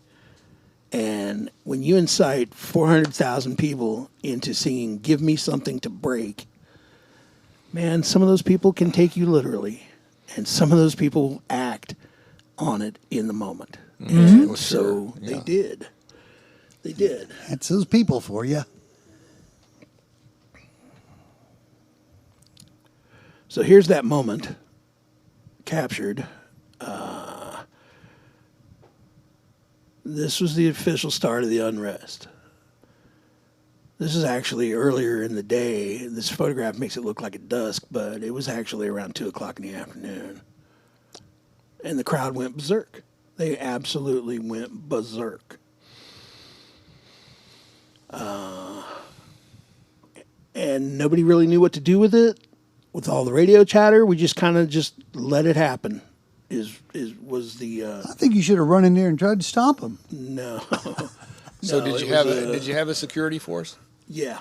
And when you incite 400,000 people into singing "Give Me Something to Break," man, some of those people can take you literally, and some of those people act on it in the moment. Mm-hmm. And so they did. They did. That's those people for you. So here's that moment captured. This was the official start of the unrest. This is actually earlier in the day. This photograph makes it look like at dusk, but it was actually around 2 o'clock in the afternoon. And the crowd went berserk. They absolutely went berserk. And nobody really knew what to do with it. With all the radio chatter, we just kind of just let it happen. I think you should have run in there and tried to stop them. No. So No, did you have a security force? Yeah.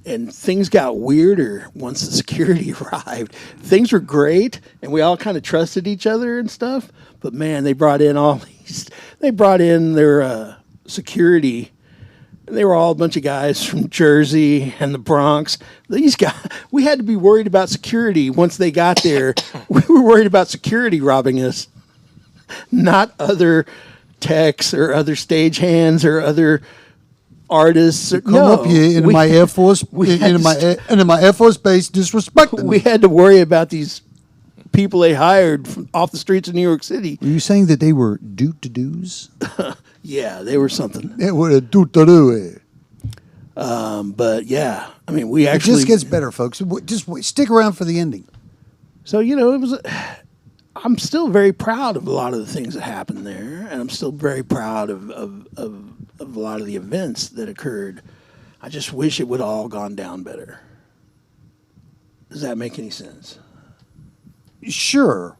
And things got weirder once the security arrived. Things were great, and we all kind of trusted each other and stuff. But man, they brought in their security. They were all a bunch of guys from Jersey and the Bronx. These guys, we had to be worried about security once they got there. We were worried about security robbing us, not other techs or other stagehands or other artists. Come up here into my Air Force, into my Air Force base, disrespecting. We had to worry about these people they hired off the streets of New York City. Were you saying that they were do-to-dos? Yeah, they were something. They were a do-to-do. But yeah, I mean, we actually. It just gets better, folks. Just wait, stick around for the ending. So I'm still very proud of a lot of the things that happened there, and I'm still very proud of a lot of the events that occurred. I just wish it would have all gone down better. Does that make any sense? Sure.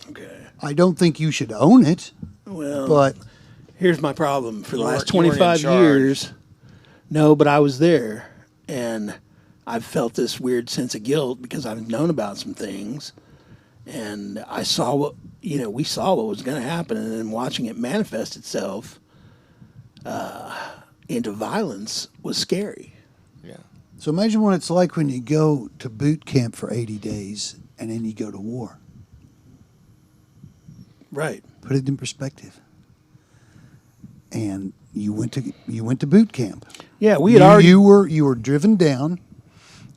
Okay. I don't think you should own it. Well, but here's my problem. For the last 25 years, no, but I was there, and I've felt this weird sense of guilt because I've known about some things, and I saw we saw what was going to happen, and then watching it manifest itself into violence was scary. Yeah. So imagine what it's like when you go to boot camp for 80 days and then you go to war. Right. Put it in perspective. And you went to boot camp. Yeah, you were driven down.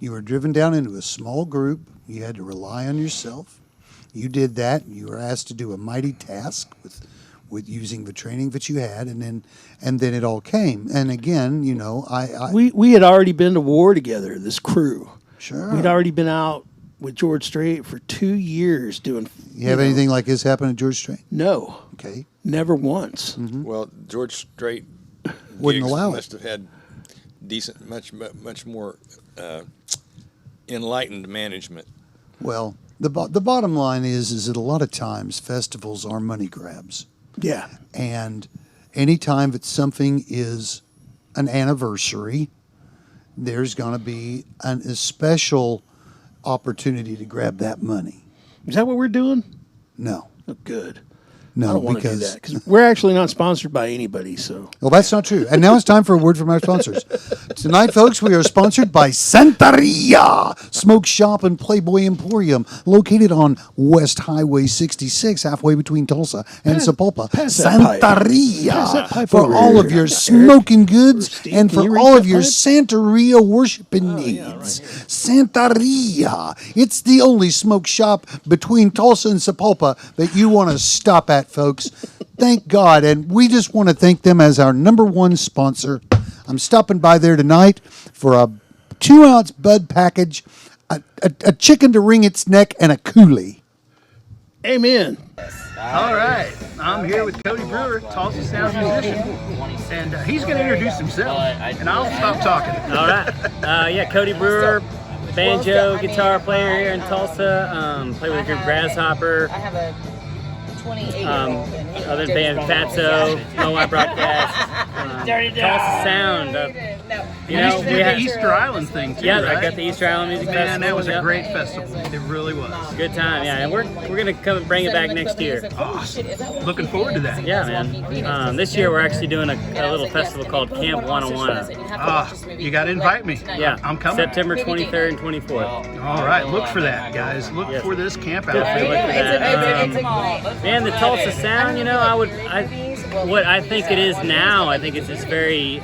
You were driven down into a small group. You had to rely on yourself. You did that. You were asked to do a mighty task with using the training that you had, and then it all came. And again, we had already been to war together. This crew. Sure. We'd already been out with George Strait for 2 years doing. You have anything like this happen at George Strait? No. Okay. Never once. Mm-hmm. Well, George Strait wouldn't allow must have had decent, much more enlightened management. Well, the bottom line is that a lot of times festivals are money grabs. Yeah. And anytime that something is an anniversary, there's going to be a special opportunity to grab that money. Is that what we're doing? No. Oh, good. No, I don't want to do because that because we're actually not sponsored by anybody. So. Well, that's not true. And now it's time for a word from our sponsors. Tonight, folks, we are sponsored by Santeria Smoke Shop and Playboy Emporium, located on West Highway 66, halfway between Tulsa and Sapulpa. Santeria for all of your smoking goods and for all of your Santeria worshiping needs. Santeria. It's the only smoke shop between Tulsa and Sapulpa that you want to stop at, folks. Thank God. And we just want to thank them as our number one sponsor. I'm stopping by there tonight for a 2-ounce bud package, a chicken to wring its neck, and a coolie. Amen. All right. I'm here with Cody Brewer, Tulsa Sound musician, and he's going to introduce himself, and I'll stop talking. All right. Cody Brewer, banjo, guitar player here in Tulsa. Play with the group Grasshopper. Other band Fatso, Moab Broadcast, Tulsa Sound. You did the Easter Island thing too, yeah, right? I got the Easter Island Music Festival. Man, that was a great festival. It really was. Good time, yeah. And we're gonna come and bring it back next year. Awesome. Looking forward to that. Yeah, man. This year we're actually doing a little festival called Camp 101. You got to invite me. Yeah, I'm coming. September 23rd and 24th. All right, look for that, guys. Look for this camp out there. Man, the Tulsa Sound, what I think it is now, I think it's just very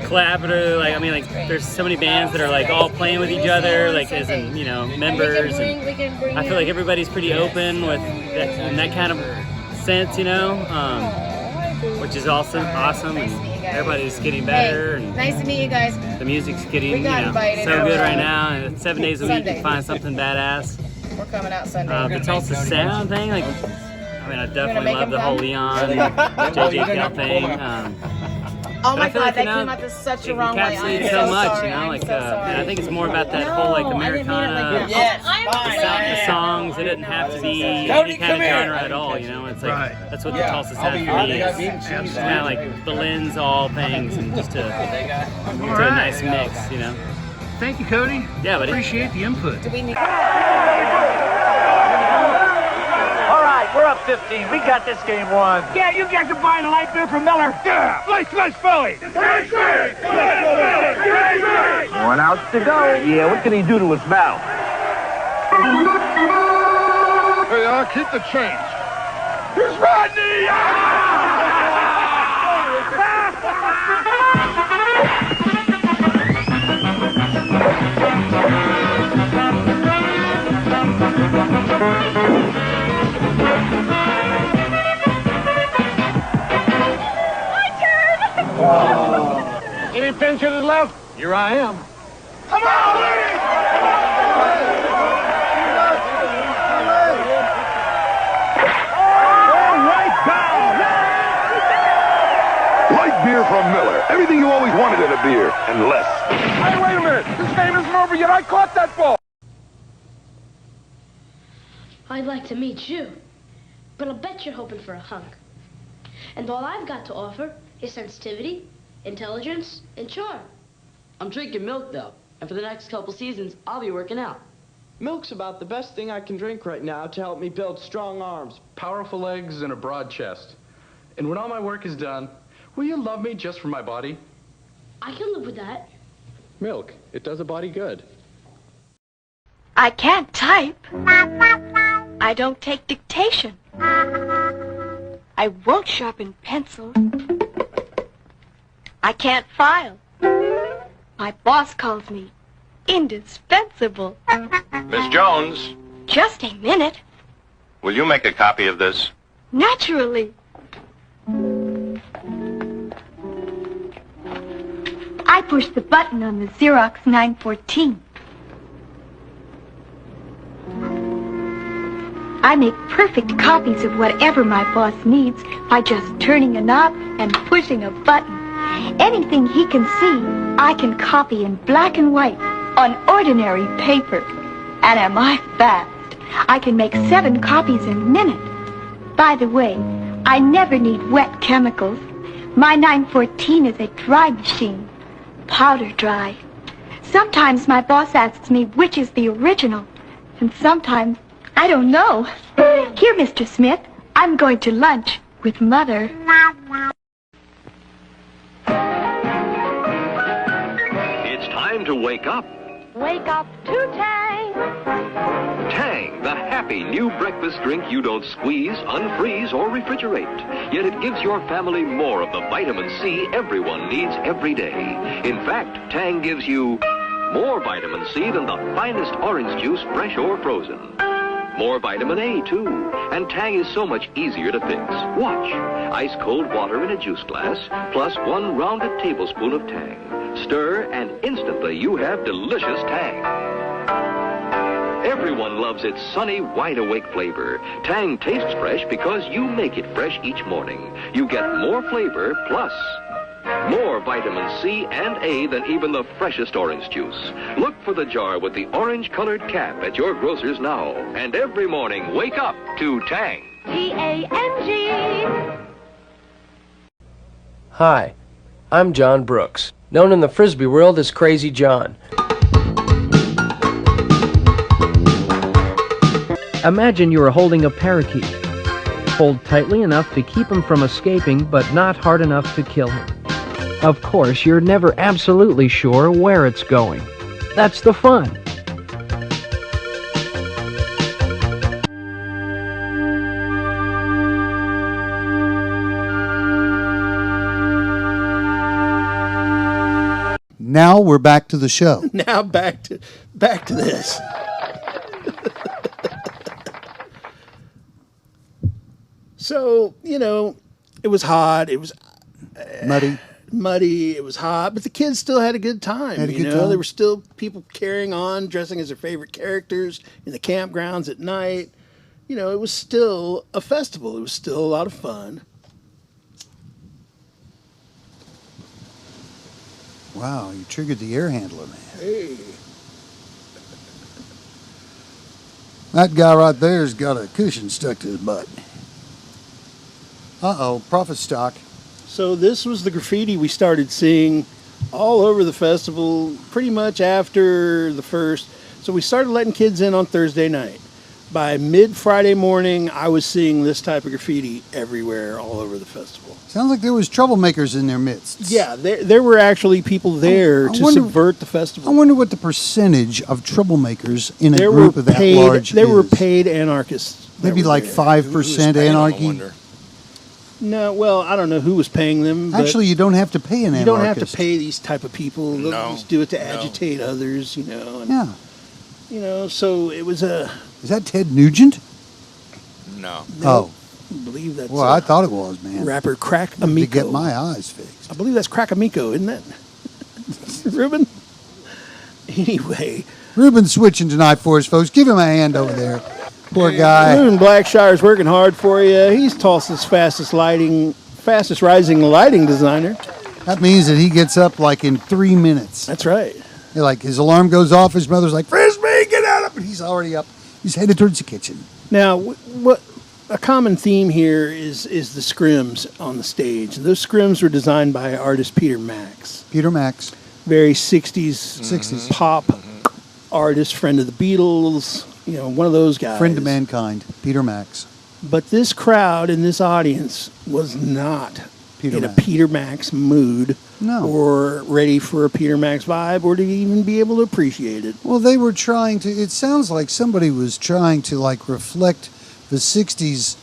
collaborative. There's so many bands that are all playing with each other, as in members. And I feel like everybody's pretty open with that kind of sense, you know, which is awesome, and everybody's getting better. And nice to meet you guys. the music's getting, We got invited so good earlier. right now, and it's 7 days a week Sunday. to find something badass. We're coming out Sunday. The Tulsa Sound thing, like, I mean, I definitely make love him the whole come? Leon, JJ Cal thing. Oh But my I feel God, like, that you know, came out to such a it wrong way. encapsulates I'm so much, sorry. you know, I'm like, so sorry. and I think it's more about that whole, like, Americana, the songs. It didn't have to be any kind of genre at all, you know. It's like, that's what the Tulsa Sound for me is. It's kind of like blends all things and just to a nice mix, you know. Thank you, Cody. Yeah, buddy. Appreciate the input. Do we need... All right, we're up 15. We got this game won. Yeah, you guys are buying a light beer from Miller. Yeah, let's Philly. One out to go. Yeah, what can he do to his mouth? Hey, keep the change. Here's Rodney! Any pinchers left? Here I am. Come on, ladies! Light beer from Miller. Everything you always wanted in a beer, and less. Hey, wait a minute. This game isn't over yet. I caught that ball. I'd like to meet you, but I'll bet you're hoping for a hunk. And all I've got to offer is sensitivity, intelligence, and charm. I'm drinking milk, though, and for the next couple seasons, I'll be working out. Milk's about the best thing I can drink right now to help me build strong arms, powerful legs, and a broad chest. And when all my work is done, will you love me just for my body? I can live with that. Milk, it does a body good. I can't type. I don't take dictation. I won't sharpen pencils. I can't file. My boss calls me indispensable. Miss Jones, Just a minute. will you make a copy of this? Naturally. I push the button on the Xerox 914. I make perfect copies of whatever my boss needs by just turning a knob and pushing a button. Anything he can see, I can copy in black and white on ordinary paper. And am I fast? I can make 7 copies in a minute. By the way, I never need wet chemicals. My 914 is a dry machine, powder dry. Sometimes my boss asks me which is the original, and sometimes I don't know. Here, Mr. Smith, I'm going to lunch with Mother. It's time to wake up. Wake up to Tang. Tang, the happy new breakfast drink you don't squeeze, unfreeze, or refrigerate. Yet it gives your family more of the vitamin C everyone needs every day. In fact, Tang gives you more vitamin C than the finest orange juice, fresh or frozen. More vitamin A, too. And Tang is so much easier to fix. Watch. Ice-cold water in a juice glass, plus 1 rounded tablespoon of Tang. Stir, and instantly you have delicious Tang. Everyone loves its sunny, wide-awake flavor. Tang tastes fresh because you make it fresh each morning. You get more flavor, plus more vitamin C and A than even the freshest orange juice. Look for the jar with the orange-colored cap at your grocer's now. And every morning, wake up to Tang. T-A-N-G. Hi, I'm John Brooks, known in the Frisbee world as Crazy John. Imagine you are holding a parakeet. Hold tightly enough to keep him from escaping, but not hard enough to kill him. Of course, you're never absolutely sure where it's going. That's the fun. Now we're back to the show. Now back to this. So, it was hot. It was muddy. It was hot, but the kids still had a good time. There were still people carrying on, dressing as their favorite characters in the campgrounds at night. It was still a festival. It was still a lot of fun. Wow, you triggered the air handler, man. Hey. That guy right there's got a cushion stuck to his butt. Uh-oh, profit stock. So this was the graffiti we started seeing all over the festival pretty much after the first. So we started letting kids in on Thursday night. By mid-Friday morning, I was seeing this type of graffiti everywhere all over the festival. Sounds like there was troublemakers in their midst. Yeah, there were actually people there to subvert the festival. I wonder what the percentage of troublemakers in a group of that large There were paid anarchists. Maybe like 5% anarchy. No, well, I don't know who was paying them. But actually, you don't have to pay an anarchist. You don't have to pay these type of people. They'll just do it to agitate others, And, so it was a... Is that Ted Nugent? No. Oh. I believe that's... Well, I thought it was, man. Rapper Crack Amico. To get my eyes fixed. I believe that's Crack Amico, isn't that? Ruben? Anyway. Ruben's switching tonight for us, folks. Give him a hand over there. Poor guy. Ruben Blackshire's working hard for you. He's Tulsa's fastest rising lighting designer. That means that he gets up like in 3 minutes. That's right. Like his alarm goes off, his mother's like, "Frisbee, get out of it!" He's already up. He's headed towards the kitchen. Now, what a common theme here is the scrims on the stage. Those scrims were designed by artist Peter Max. Peter Max. Very 60s pop artist, friend of the Beatles, one of those guys. Friend of mankind, Peter Max. But this crowd and this audience was not a Peter Max mood. No. Or ready for a Peter Max vibe, or to even be able to appreciate it. Well, they were trying to, it sounds like somebody was trying to reflect the 60s,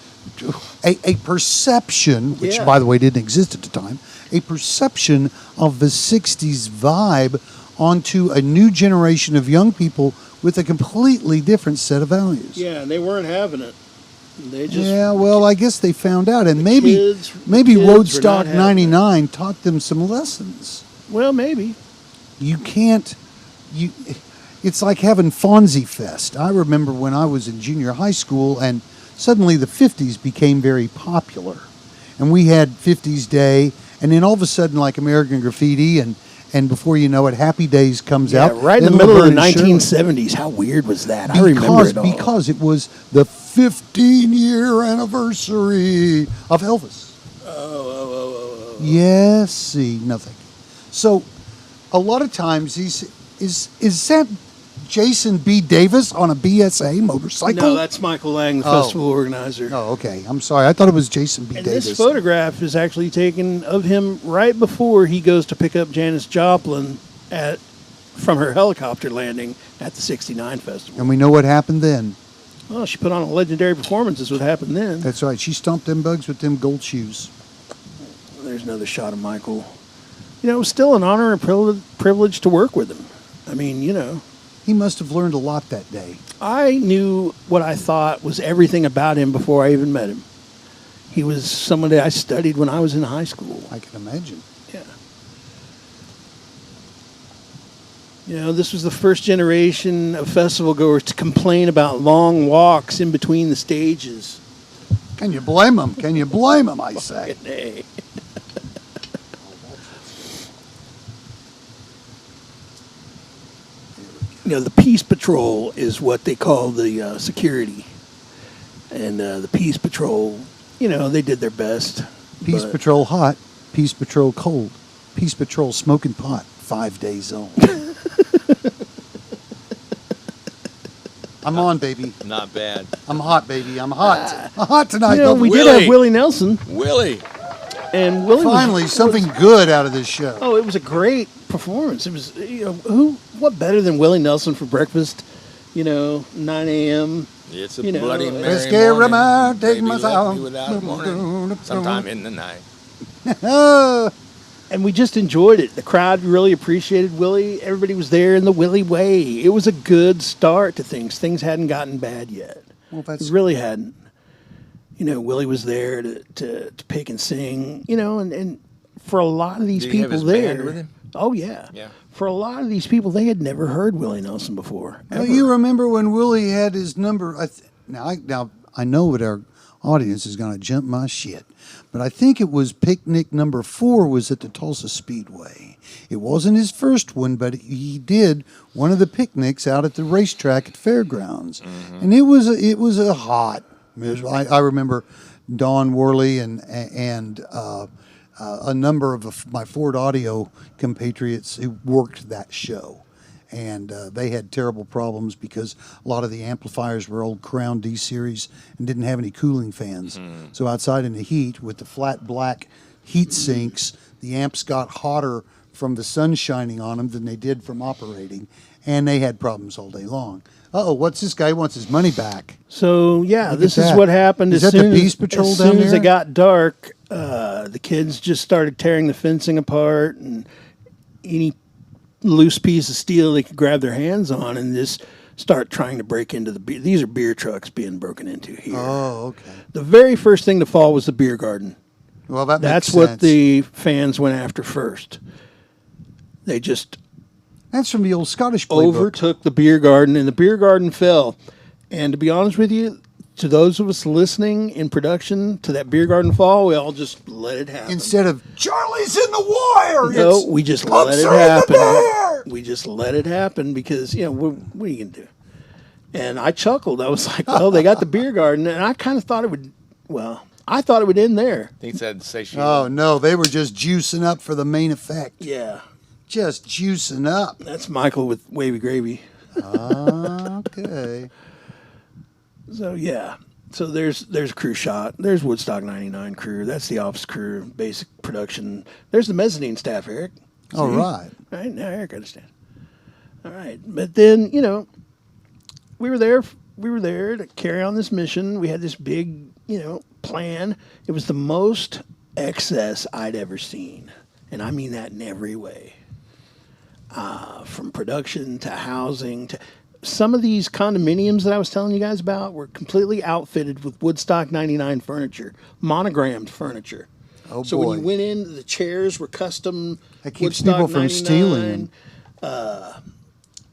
a perception, which by the way didn't exist at the time, a perception of the 60s vibe onto a new generation of young people with a completely different set of values. Yeah, and they weren't having it. They just I guess they found out, and maybe Woodstock '99 taught them some lessons. Well, maybe. It's like having Fonzie Fest. I remember when I was in junior high school, and suddenly the 50s became very popular, and we had 50s Day, and then all of a sudden, like American Graffiti, and before you know it, Happy Days comes out. Right in the middle of the 1970s. How weird was that? I remember it all. Because it was the 15-year anniversary of Elvis. Oh. Yes, see, nothing. So, a lot of times, is that Jason B. Davis on a BSA motorcycle? No, that's Michael Lang, the festival organizer. Oh, okay. I'm sorry. I thought it was Jason B. Davis. This photograph is actually taken of him right before he goes to pick up Janis Joplin from her helicopter landing at the '69 festival. And we know what happened then. Well, she put on a legendary performance is what happened then. That's right. She stomped them bugs with them gold shoes. There's another shot of Michael. It was still an honor and privilege to work with him. I mean, He must have learned a lot that day. I knew what I thought was everything about him before I even met him. He was somebody I studied when I was in high school. I can imagine. Yeah. This was the first generation of festival goers to complain about long walks in between the stages. Can you blame them? Can you blame them, I say? Hey. The Peace Patrol is what they call the security. And the Peace Patrol, they did their best. Peace Patrol hot, Peace Patrol cold, Peace Patrol smoking pot, 5 days old. I'm on, baby. Not bad. I'm hot, baby. I'm hot. I'm hot tonight. We did have Willie Nelson. And Willie finally something good out of this show. Oh, it was a great performance. It was, what better than Willie Nelson for breakfast? 9 a.m. It's a bloody Mary morning. Baby, left me without morning. Sometime in the night. And we just enjoyed it. The crowd really appreciated Willie. Everybody was there in the Willie way. It was a good start to things. Things hadn't gotten bad yet. Well, it really hadn't. Willie was there to pick and sing, and for a lot of these Did he have people his there. band with him? Oh, yeah. Yeah. For a lot of these people, they had never heard Willie Nelson before. Now, you remember when Willie had his number? Now I know what our audience is going to jump my shit, but I think it was picnic number 4 was at the Tulsa Speedway. It wasn't his first one, but he did one of the picnics out at the racetrack at Fairgrounds, and it was a hot. I remember Don Worley and a number of my Ford Audio compatriots who worked that show. And they had terrible problems because a lot of the amplifiers were old Crown D series and didn't have any cooling fans. So outside in the heat with the flat black heat sinks, the amps got hotter from the sun shining on them than they did from operating, and they had problems all day long. What's this guy wants his money back? So this is what happened. Is that the Peace Patrol as down soon as there? it got dark, the kids just started tearing the fencing apart, and any loose piece of steel they could grab their hands on and just start trying to break into the beer. These are beer trucks being broken into here. Oh, okay. The very first thing to fall was the beer garden. Well, that's That's what the fans went after first. They just That's from the old Scottish playbook. overtook the beer garden, and the beer garden fell. And to be honest with you, to those of us listening in production to that beer garden fall, we all just let it happen. Instead of Charlie's in the wire. No, we just let it happen. We just let it happen because, what are you going to do? And I chuckled. I was like, well, they got the beer garden. And I kind of thought it would, I thought it would end there. I think it's satiated. Oh, no, they were just juicing up for the main effect. Yeah. Just juicing up. That's Michael with Wavy Gravy. Okay. So, yeah. So there's a crew shot. There's Woodstock 99 crew. That's the office crew, basic production. There's the mezzanine staff, Eric. All See? right. Right, now Eric understands. All right. But then, we were there to carry on this mission. We had this big, plan. It was the most excess I'd ever seen. And I mean that in every way. From production to housing to some of these condominiums that I was telling you guys about were completely outfitted with Woodstock 99 furniture, monogrammed furniture. Oh, so boy. when you went in, the chairs were custom. That keeps Woodstock people from 99. stealing them.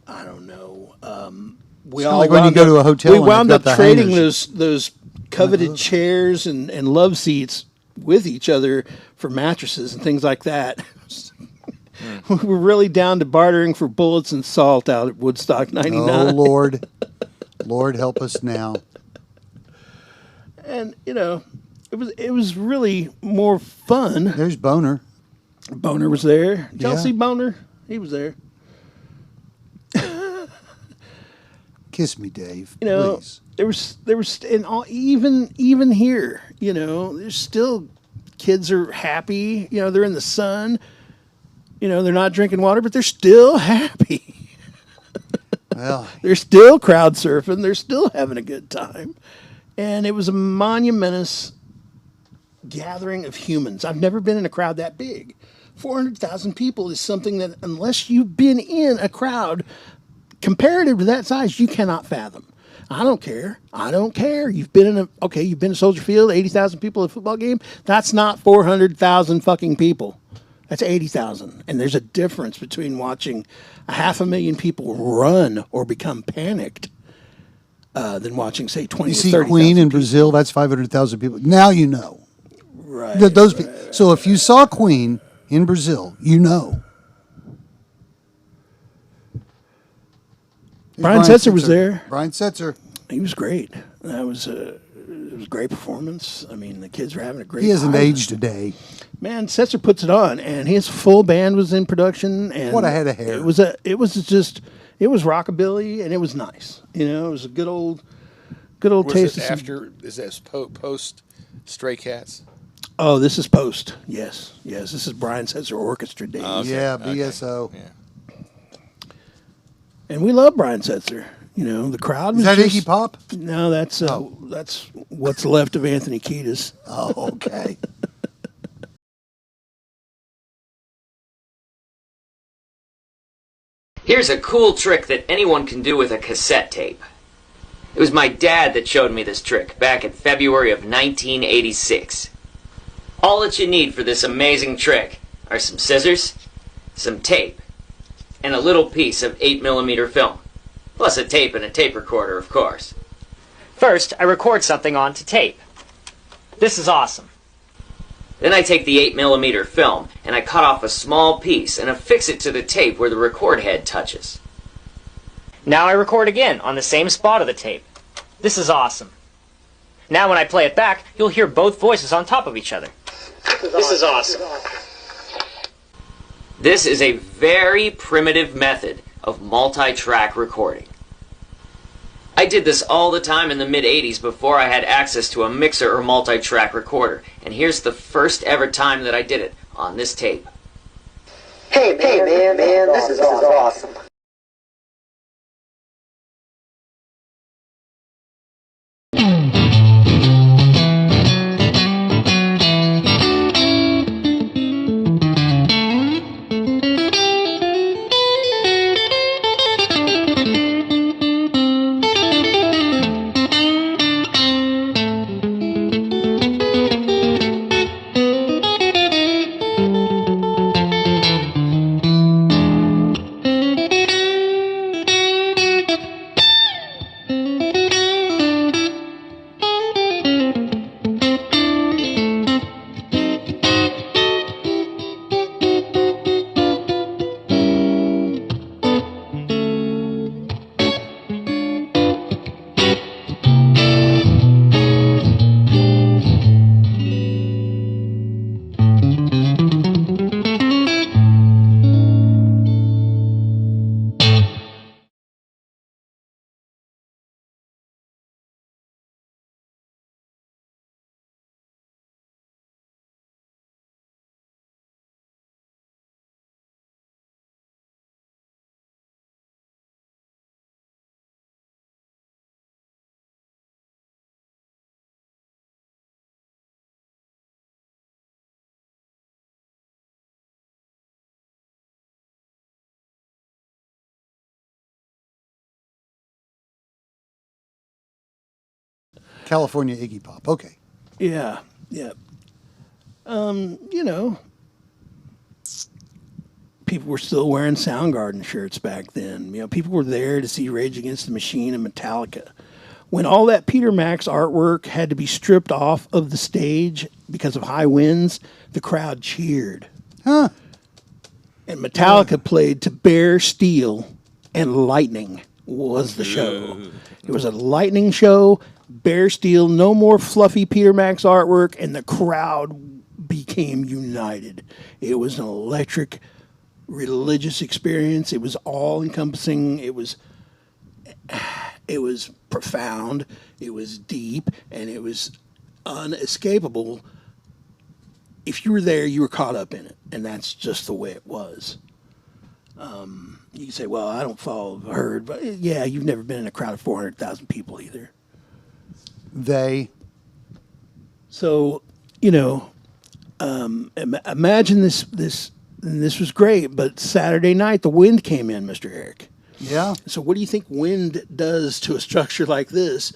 I don't know. It's kinda like when you go to a hotel We and wound they've up got the trading hangers. those coveted chairs and love seats with each other for mattresses and things like that. We were really down to bartering for bullets and salt out at Woodstock 99. Oh, Lord. Lord, help us now. And, it was really more fun. There's Boner. Boner was there. Did y'all Yeah. see Boner? He was there. Kiss me, Dave. Please. there was and all, even here, there's still kids are happy. They're in the sun. They're not drinking water, but they're still happy. Well, they're still crowd surfing. They're still having a good time. And it was a monumentous gathering of humans. I've never been in a crowd that big. 400,000 people is something that, unless you've been in a crowd comparative to that size, you cannot fathom. I don't care. You've been in Soldier Field, 80,000 people at a football game. That's not 400,000 fucking people. That's 80,000. And there's a difference between watching 500,000 people run or become panicked than watching, say, 20 you or see 30,000 Queen in people. Brazil, that's 500,000 people. Now you know. Right. So if you saw Queen in Brazil, you know. Brian Setzer was there. Brian Setzer. He was great. It was a great performance. I mean, the kids were having a great He hasn't time. aged a day. Man, Setzer puts it on, and his full band was in production. And What a head of hair. It was rockabilly, and it was nice. It was a good old Was taste. this of some- after? Is this post Stray Cats? Oh, this is post. Yes. This is Brian Setzer Orchestra days. Yeah, BSO. Yeah. And we love Brian Setzer. The crowd was Is that just, Iggy Pop? No, that's what's left of Anthony Kiedis. Oh, okay. Here's a cool trick that anyone can do with a cassette tape. It was my dad that showed me this trick back in February of 1986. All that you need for this amazing trick are some scissors, some tape, and a little piece of 8mm film, plus a tape and a tape recorder, of course. First, I record something onto tape. This is awesome. Then I take the 8mm film and I cut off a small piece and affix it to the tape where the record head touches. Now I record again on the same spot of the tape. This is awesome. Now when I play it back, you'll hear both voices on top of each other. This is awesome. This is a very primitive method of multi-track recording. I did this all the time in the mid-'80s before I had access to a mixer or multi-track recorder, and here's the first ever time that I did it on this tape. Hey man, this is awesome. California Iggy Pop. Okay. Yeah. You know, people were still wearing Soundgarden shirts back then. You know, people were there to see Rage Against the Machine and Metallica. When all that Peter Max artwork had to be stripped off of the stage because of high winds, the crowd cheered. Huh. And Metallica played to bare steel, and lightning was the show. It was a lightning show, bare steel, no more fluffy Peter Max artwork, and the crowd became united. It was an electric, religious experience. It was all-encompassing. It was profound. It was deep, and it was unescapable. If you were there, you were caught up in it, and that's just the way it was. You can say, well, I don't follow the herd, but yeah, you've never been in a crowd of 400,000 people either. So, you know, imagine this, and this was great, but Saturday night, the wind came in, Mr. Eric. Yeah. So what do you think wind does to a structure like this?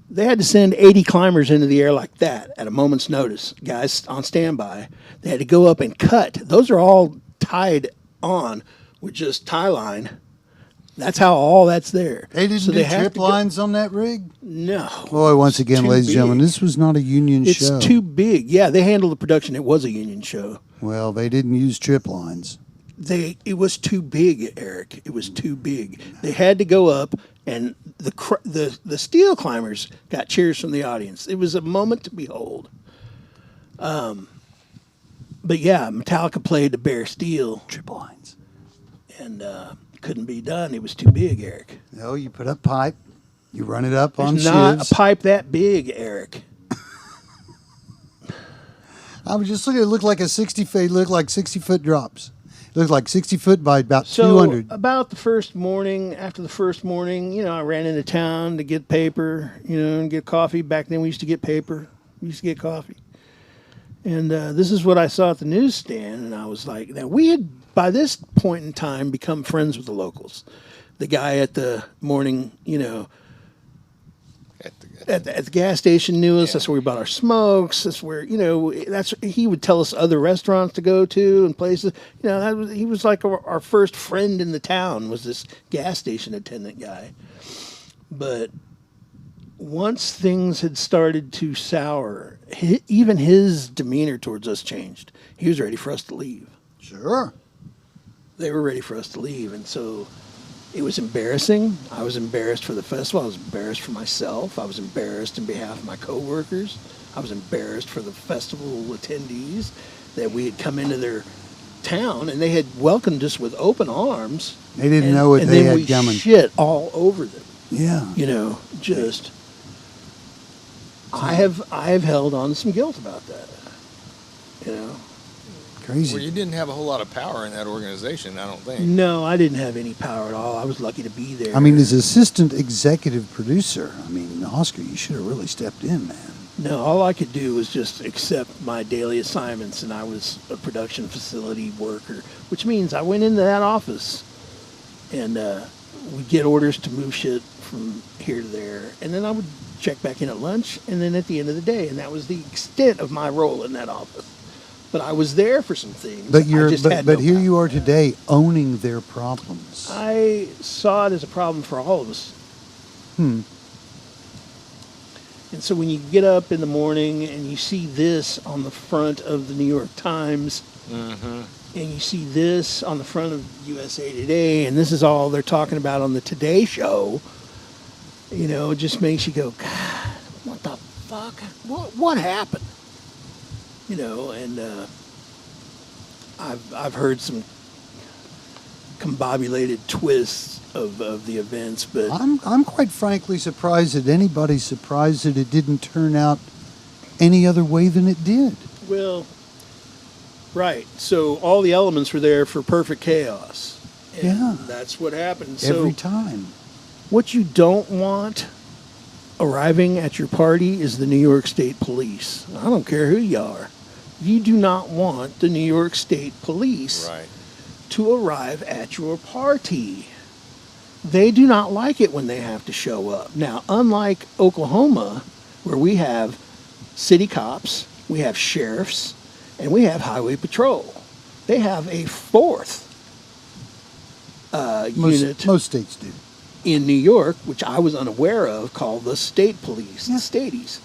They had to send 80 climbers into the air like that at a moment's notice, guys on standby. They had to go up and cut. Those are all tied on with just tie line. That's how all that's there. They didn't do trip lines on that rig? No. Boy, once again, ladies and gentlemen, this was not a union show. It's too big. Yeah, they handled the production. It was a union show. Well, they didn't use trip lines. It was too big, Eric. It was too big. They had to go up, and the steel climbers got cheers from the audience. It was a moment to behold. But yeah, Metallica played to bare steel. Trip lines. And couldn't be done. It was too big, Eric. No, you put up pipe, you run it up on There's not shivs. a pipe that big, Eric. I was just looking. It looked like a 60-foot. It looked like 60-foot drops. It looked like 60 foot by about 200. About the first morning, after the first morning, you know, I ran into town to get paper, you know, and get coffee. Back then we used to get paper. We used to get coffee. And this is what I saw at the newsstand, and I was like, now we had, by this point in time, become friends with the locals. The guy at the morning, you know, At the gas station knew us. That's where we bought our smokes. That's where, he would tell us other restaurants to go to and places. He was like our first friend in the town, was this gas station attendant guy. But once things had started to sour, even his demeanor towards us changed. He was ready for us to leave. Sure. They were ready for us to leave. And so it was embarrassing. I was embarrassed for the festival. I was embarrassed for myself. I was embarrassed in behalf of my coworkers. I was embarrassed for the festival attendees that we had come into their town and they had welcomed us with open arms. They didn't know what they had coming. And then we shit all over them. Yeah. Just... I have held on to some guilt about that. Crazy. Well, you didn't have a whole lot of power in that organization, I don't think. No, I didn't have any power at all. I was lucky to be there. I mean, as assistant executive producer, Oscar, you should have really stepped in, man. No, all I could do was just accept my daily assignments, and I was a production facility worker, which means I went into that office and we'd get orders to move shit from here to there, and then I would check back in at lunch, and then at the end of the day, and that was the extent of my role in that office. But I was there for some things. But here you are today, owning their problems. I saw it as a problem for all of us. And so when you get up in the morning and you see this on the front of the New York Times, and you see this on the front of USA Today, and this is all they're talking about on the Today Show, it just makes you go, God, what the fuck? What happened? And I've heard some combobulated twists of the events, but I'm quite frankly surprised that anybody's surprised that it didn't turn out any other way than it did. Well, right. So all the elements were there for perfect chaos. And that's what happened. Every time. What you don't want arriving at your party is the New York State Police. I don't care who you are. You do not want the New York State Police to arrive at your party. They do not like it when they have to show up. Now, unlike Oklahoma, where we have city cops, we have sheriffs, and we have highway patrol, they have a fourth unit. Most states do. In New York, which I was unaware of, called the state police, the Staties.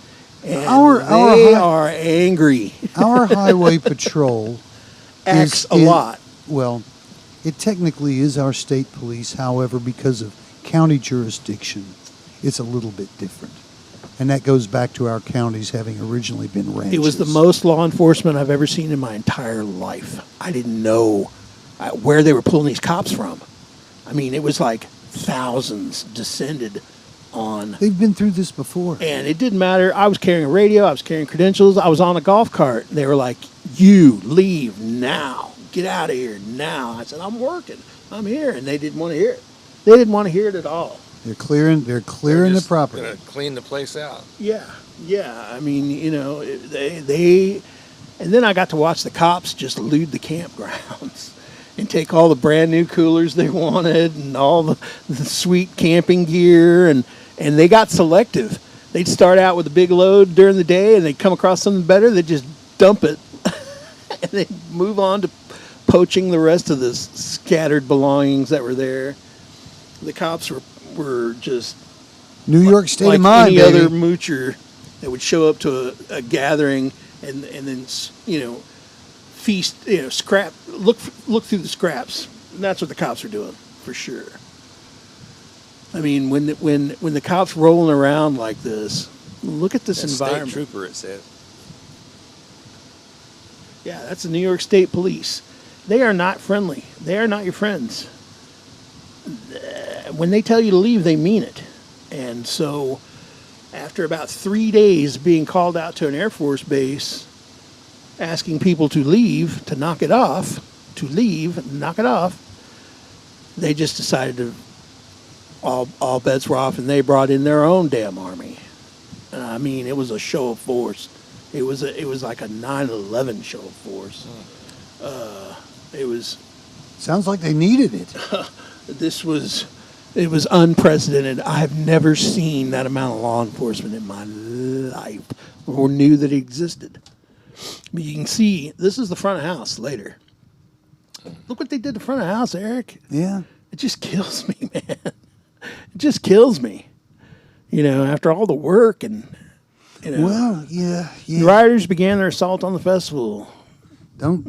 And they are angry. Our highway patrol acts a lot. Well, it technically is our state police. However, because of county jurisdiction, it's a little bit different. And that goes back to our counties having originally been ranches. It was the most law enforcement I've ever seen in my entire life. I didn't know where they were pulling these cops from. I mean, it was like thousands descended on. They've been through this before. And it didn't matter. I was carrying a radio. I was carrying credentials. I was on a golf cart. They were like, you leave now. Get out of here now. I said, I'm working. I'm here. And they didn't want to hear it. They didn't want to hear it at all. They're clearing the property. Going to clean the place out. Yeah. I mean, they and then I got to watch the cops just loot the campgrounds and take all the brand new coolers they wanted and all the sweet camping gear, and they got selective. They'd start out with a big load during the day, and they'd come across something better, they'd just dump it, and they'd move on to poaching the rest of the scattered belongings that were there. The cops were just New York State like of mind, any baby. other moocher that would show up to a gathering and then feast, scrap, look through the scraps. And that's what the cops are doing for sure. I mean, when the cops rolling around like this, look at this environment. State trooper, it says. Yeah, that's the New York State Police. They are not friendly. They are not your friends. When they tell you to leave, they mean it. And so, after about 3 days being called out to an Air Force base, asking people to leave, to knock it off, they just decided to, all bets were off, and they brought in their own damn army. And I mean, it was a show of force. It was like a 9/11 show of force. It was. Sounds like they needed it. This was It was unprecedented. I have never seen that amount of law enforcement in my life or knew that it existed. But you can see, this is the front of house later. Look what they did to the front of house, Eric. Yeah. It just kills me, man. It just kills me. You know, after all the work and, you know. Well, yeah. The rioters began their assault on the festival. Don't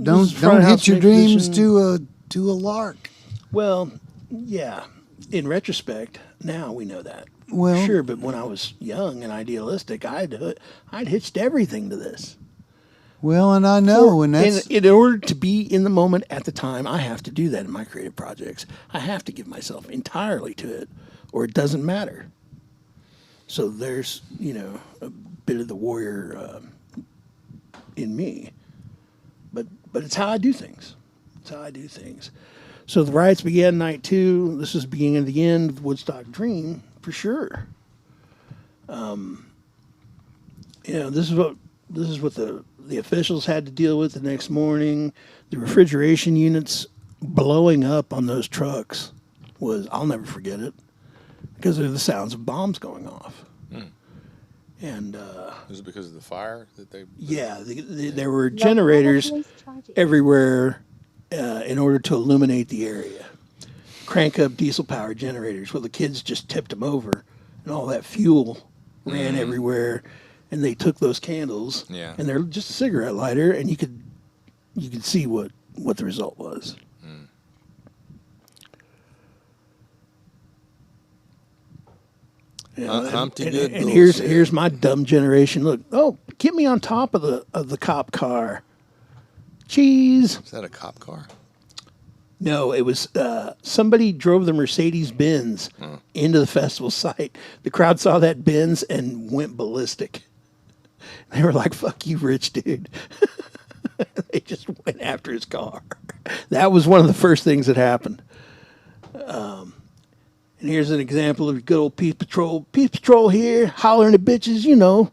hit your dreams to a lark. Well, yeah. In retrospect, now we know that. Well, sure, but when I was young and idealistic, I'd hitched everything to this. Well, and I know, and that's in order to be in the moment at the time, I have to do that in my creative projects. I have to give myself entirely to it, or it doesn't matter. So there's, you know, a bit of the warrior in me, but it's how I do things. It's how I do things. So the riots began night 2. This is the beginning of the end of the Woodstock Dream, for sure. You know, this is what the officials had to deal with the next morning. The refrigeration units blowing up on those trucks I'll never forget it, because of the sounds of bombs going off. And is it because of the fire that they? Yeah, there were generators everywhere in order to illuminate the area. Crank up diesel-powered generators. Well, the kids just tipped them over, and all that fuel ran everywhere. And they took those candles, and they're just a cigarette lighter, and you could see what the result was. You know, and here's my dumb generation. Look, get me on top of the cop car. Cheese. Is that a cop car? No, it was somebody drove the Mercedes-Benz into the festival site. The crowd saw that Benz and went ballistic. They were like, "Fuck you, rich dude." They just went after his car. That was one of the first things that happened. And here's an example of good old Peace Patrol. Peace Patrol here, hollering at bitches, you know,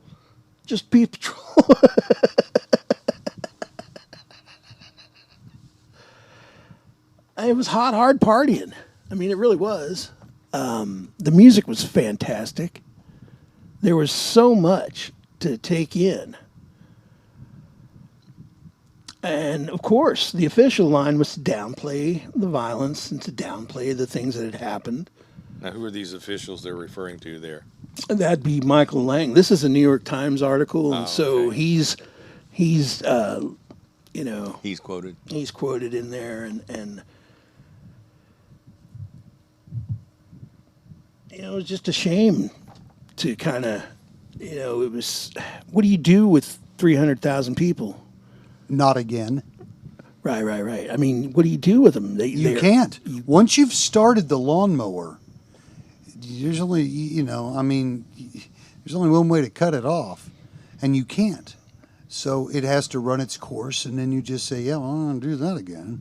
just Peace Patrol. It was hot, hard partying. I mean, it really was. The music was fantastic. There was so much to take in. And, of course, the official line was to downplay the violence and to downplay the things that had happened. Now, who are these officials they're referring to there? That'd be Michael Lang. This is a New York Times article, and so he's you know... He's quoted. He's quoted in there, and you know, it was just a shame to kind of, you know, it was, what do you do with 300,000 people? Not again. Right. I mean, what do you do with them? You can't. Once you've started the lawnmower, there's only, you know, I mean, there's only one way to cut it off, and you can't. So it has to run its course, and then you just say, yeah, well, I don't want to do that again.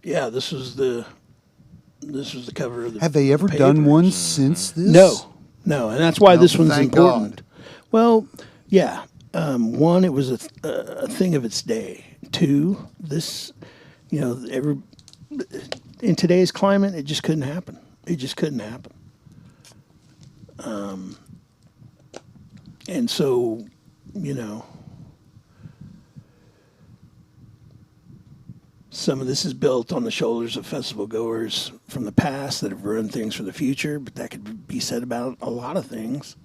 Yeah, this was the cover of the Have they ever done one since this? No, and that's why this one's thank important. God. Well, yeah. One, it was a thing of its day. Two, this, you know, in today's climate, it just couldn't happen. It just couldn't happen. And so, you know, some of this is built on the shoulders of festival goers from the past that have ruined things for the future, but that could be said about a lot of things.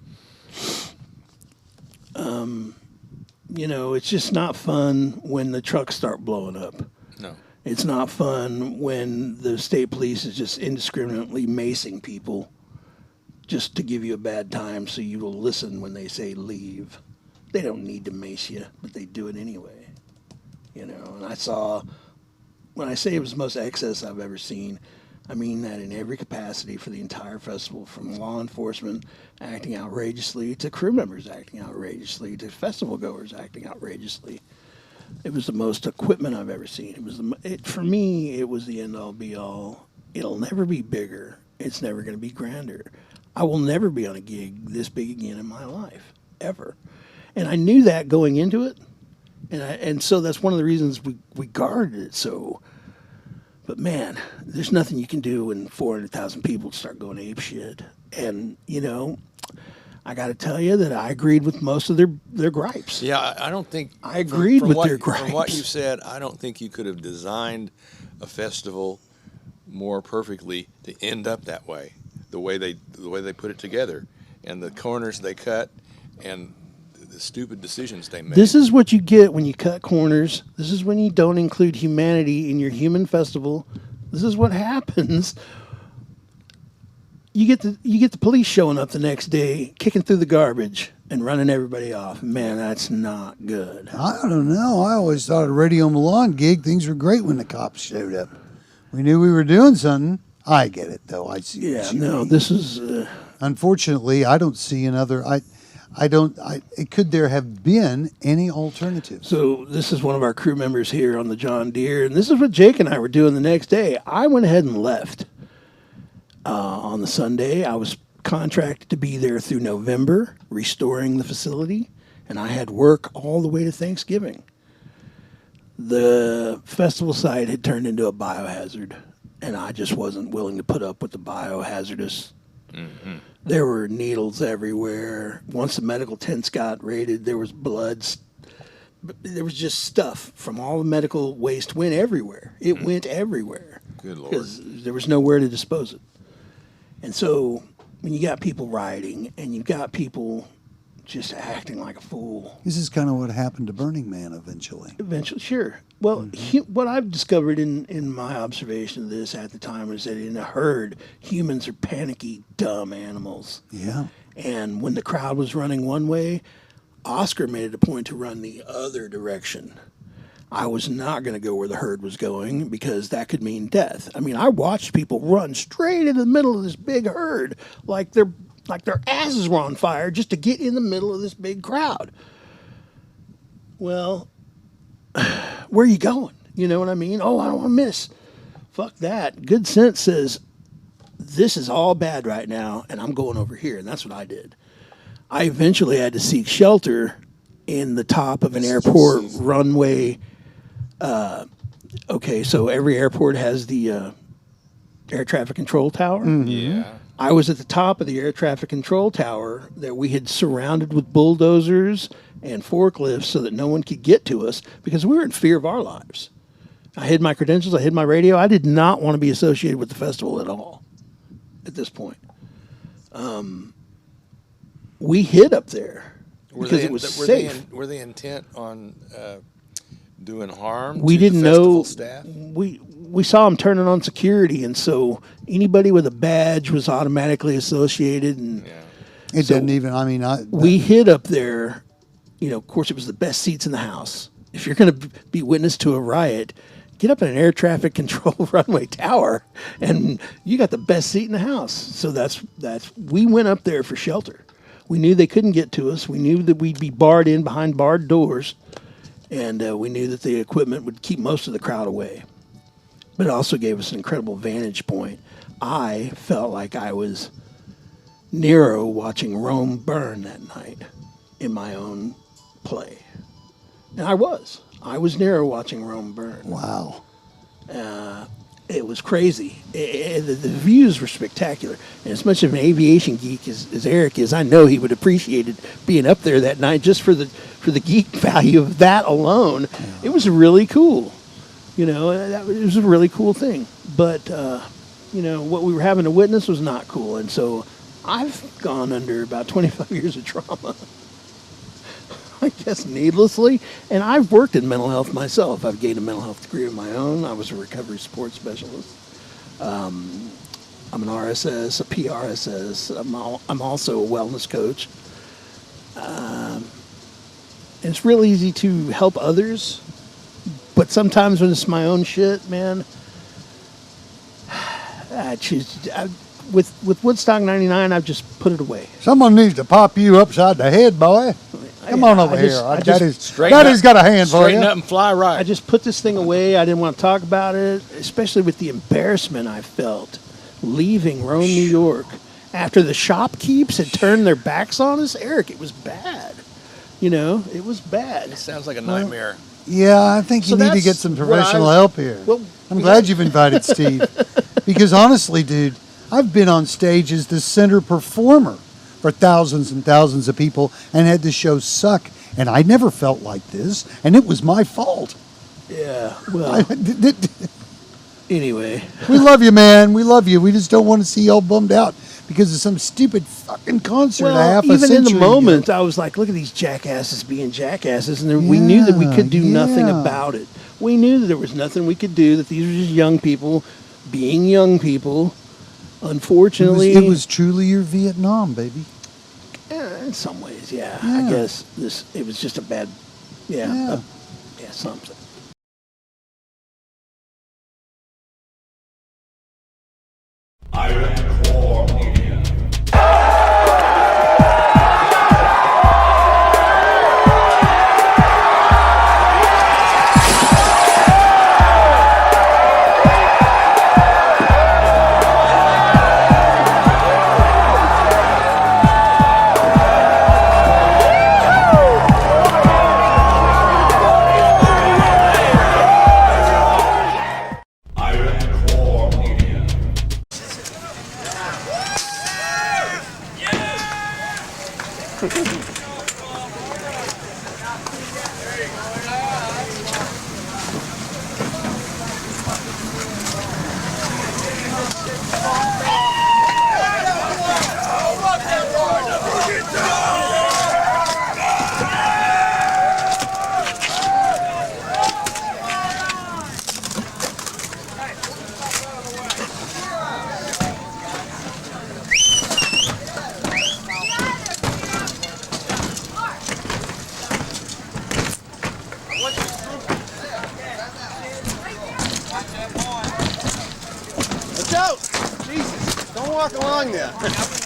You know, it's just not fun when the trucks start blowing up. No. It's not fun when the state police is just indiscriminately macing people just to give you a bad time so you will listen when they say leave. They don't need to mace you, but they do it anyway. You know, and when I say it was the most excess I've ever seen, I mean that in every capacity for the entire festival, from law enforcement acting outrageously to crew members acting outrageously to festival goers acting outrageously. It was the most equipment I've ever seen. For me, it was the end-all, be-all. It'll never be bigger. It's never going to be grander. I will never be on a gig this big again in my life, ever. And I knew that going into it, and so that's one of the reasons we guarded it so But man, there's nothing you can do when 400,000 people start going ape shit. And, you know, I got to tell you that I agreed with most of their gripes. Yeah, I don't think... I agreed with their gripes. From what you said, I don't think you could have designed a festival more perfectly to end up that way, the way they put it together, and the corners they cut, and the stupid decisions they made. This is what you get when you cut corners. This is when you don't include humanity in your human festival. This is what happens. You get the police showing up the next day, kicking through the garbage and running everybody off. Man, that's not good. I don't know. I always thought at a Radio Milan gig, things were great when the cops showed up. We knew we were doing something. I get it, though. I see. Yeah, no, this is... Unfortunately, I don't see another... Could there have been any alternative? So this is one of our crew members here on the John Deere, and this is what Jake and I were doing the next day. I went ahead and left. On the Sunday, I was contracted to be there through November, restoring the facility, and I had work all the way to Thanksgiving. The festival site had turned into a biohazard, and I just wasn't willing to put up with the biohazardous. Mm-hmm. There were needles everywhere. Once the medical tents got raided, there was blood. There was just stuff from all the medical waste went everywhere. It went everywhere. Good Lord. Because there was nowhere to dispose it. And so when you got people rioting and you've got people just acting like a fool. This is kind of what happened to Burning Man eventually. Eventually, sure. Well, what I've discovered in my observation of this at the time is that in a herd, humans are panicky, dumb animals. Yeah. And when the crowd was running one way, Oscar made it a point to run the other direction. I was not going to go where the herd was going because that could mean death. I mean, I watched people run straight into the middle of this big herd like their asses were on fire just to get in the middle of this big crowd. Well, where are you going? You know what I mean? Oh, I don't want to miss. Fuck that. Good sense says, this is all bad right now, and I'm going over here. And that's what I did. I eventually had to seek shelter in the top of an airport runway. Okay, so every airport has the air traffic control tower. Mm-hmm. Yeah. I was at the top of the air traffic control tower that we had surrounded with bulldozers and forklifts so that no one could get to us because we were in fear of our lives. I hid my credentials. I hid my radio. I did not want to be associated with the festival at all at this point. We hid up there because it was safe. Were they intent on doing harm we to didn't the festival know staff? We saw them turning on security, and so anybody with a badge was automatically associated. And it didn't even. I mean, we hid up there. You know, of course, it was the best seats in the house. If you're going to be witness to a riot, get up in an air traffic control runway tower, and you got the best seat in the house. So that's we went up there for shelter. We knew they couldn't get to us. We knew that we'd be barred in behind barred doors. And we knew that the equipment would keep most of the crowd away. But it also gave us an incredible vantage point. I felt like I was Nero watching Rome burn that night in my own play. And I was. I was Nero watching Rome burn. Wow. It was crazy. The views were spectacular. And as much of an aviation geek as Eric is, I know he would appreciate it being up there that night just for the geek value of that alone. Yeah. It was really cool. You know, it was a really cool thing. But, you know, what we were having to witness was not cool. And so I've gone under about 25 years of trauma. I guess needlessly. And I've worked in mental health myself. I've gained a mental health degree of my own. I was a recovery support specialist. I'm an RSS, a PRSS. I'm also a wellness coach. And it's real easy to help others. But sometimes when it's my own shit, man, with Woodstock 99, I've just put it away. Someone needs to pop you upside the head, boy. Come on over here. Daddy's got a hand for you. Straighten up and fly right. I just put this thing away. I didn't want to talk about it, especially with the embarrassment I felt leaving Rome, New York, after the shopkeepers had turned their backs on us. Eric, it was bad. You know, it was bad. It sounds like a nightmare. Yeah, I think you need to get some professional help here. Well, I'm glad you've invited Steve. Because honestly, dude, I've been on stage as the center performer for thousands and thousands of people and had the show suck. And I never felt like this. And it was my fault. Yeah, well. Anyway. We love you, man. We love you. We just don't want to see y'all bummed out because of some stupid fucking concert a half a century even in the moment, ago. I was like, look at these jackasses being jackasses. And we knew that we could do nothing about it. We knew that there was nothing we could do, that these were just young people being young people. Unfortunately. It was truly your Vietnam, baby. In some ways, yeah. I guess it was just a bad, something.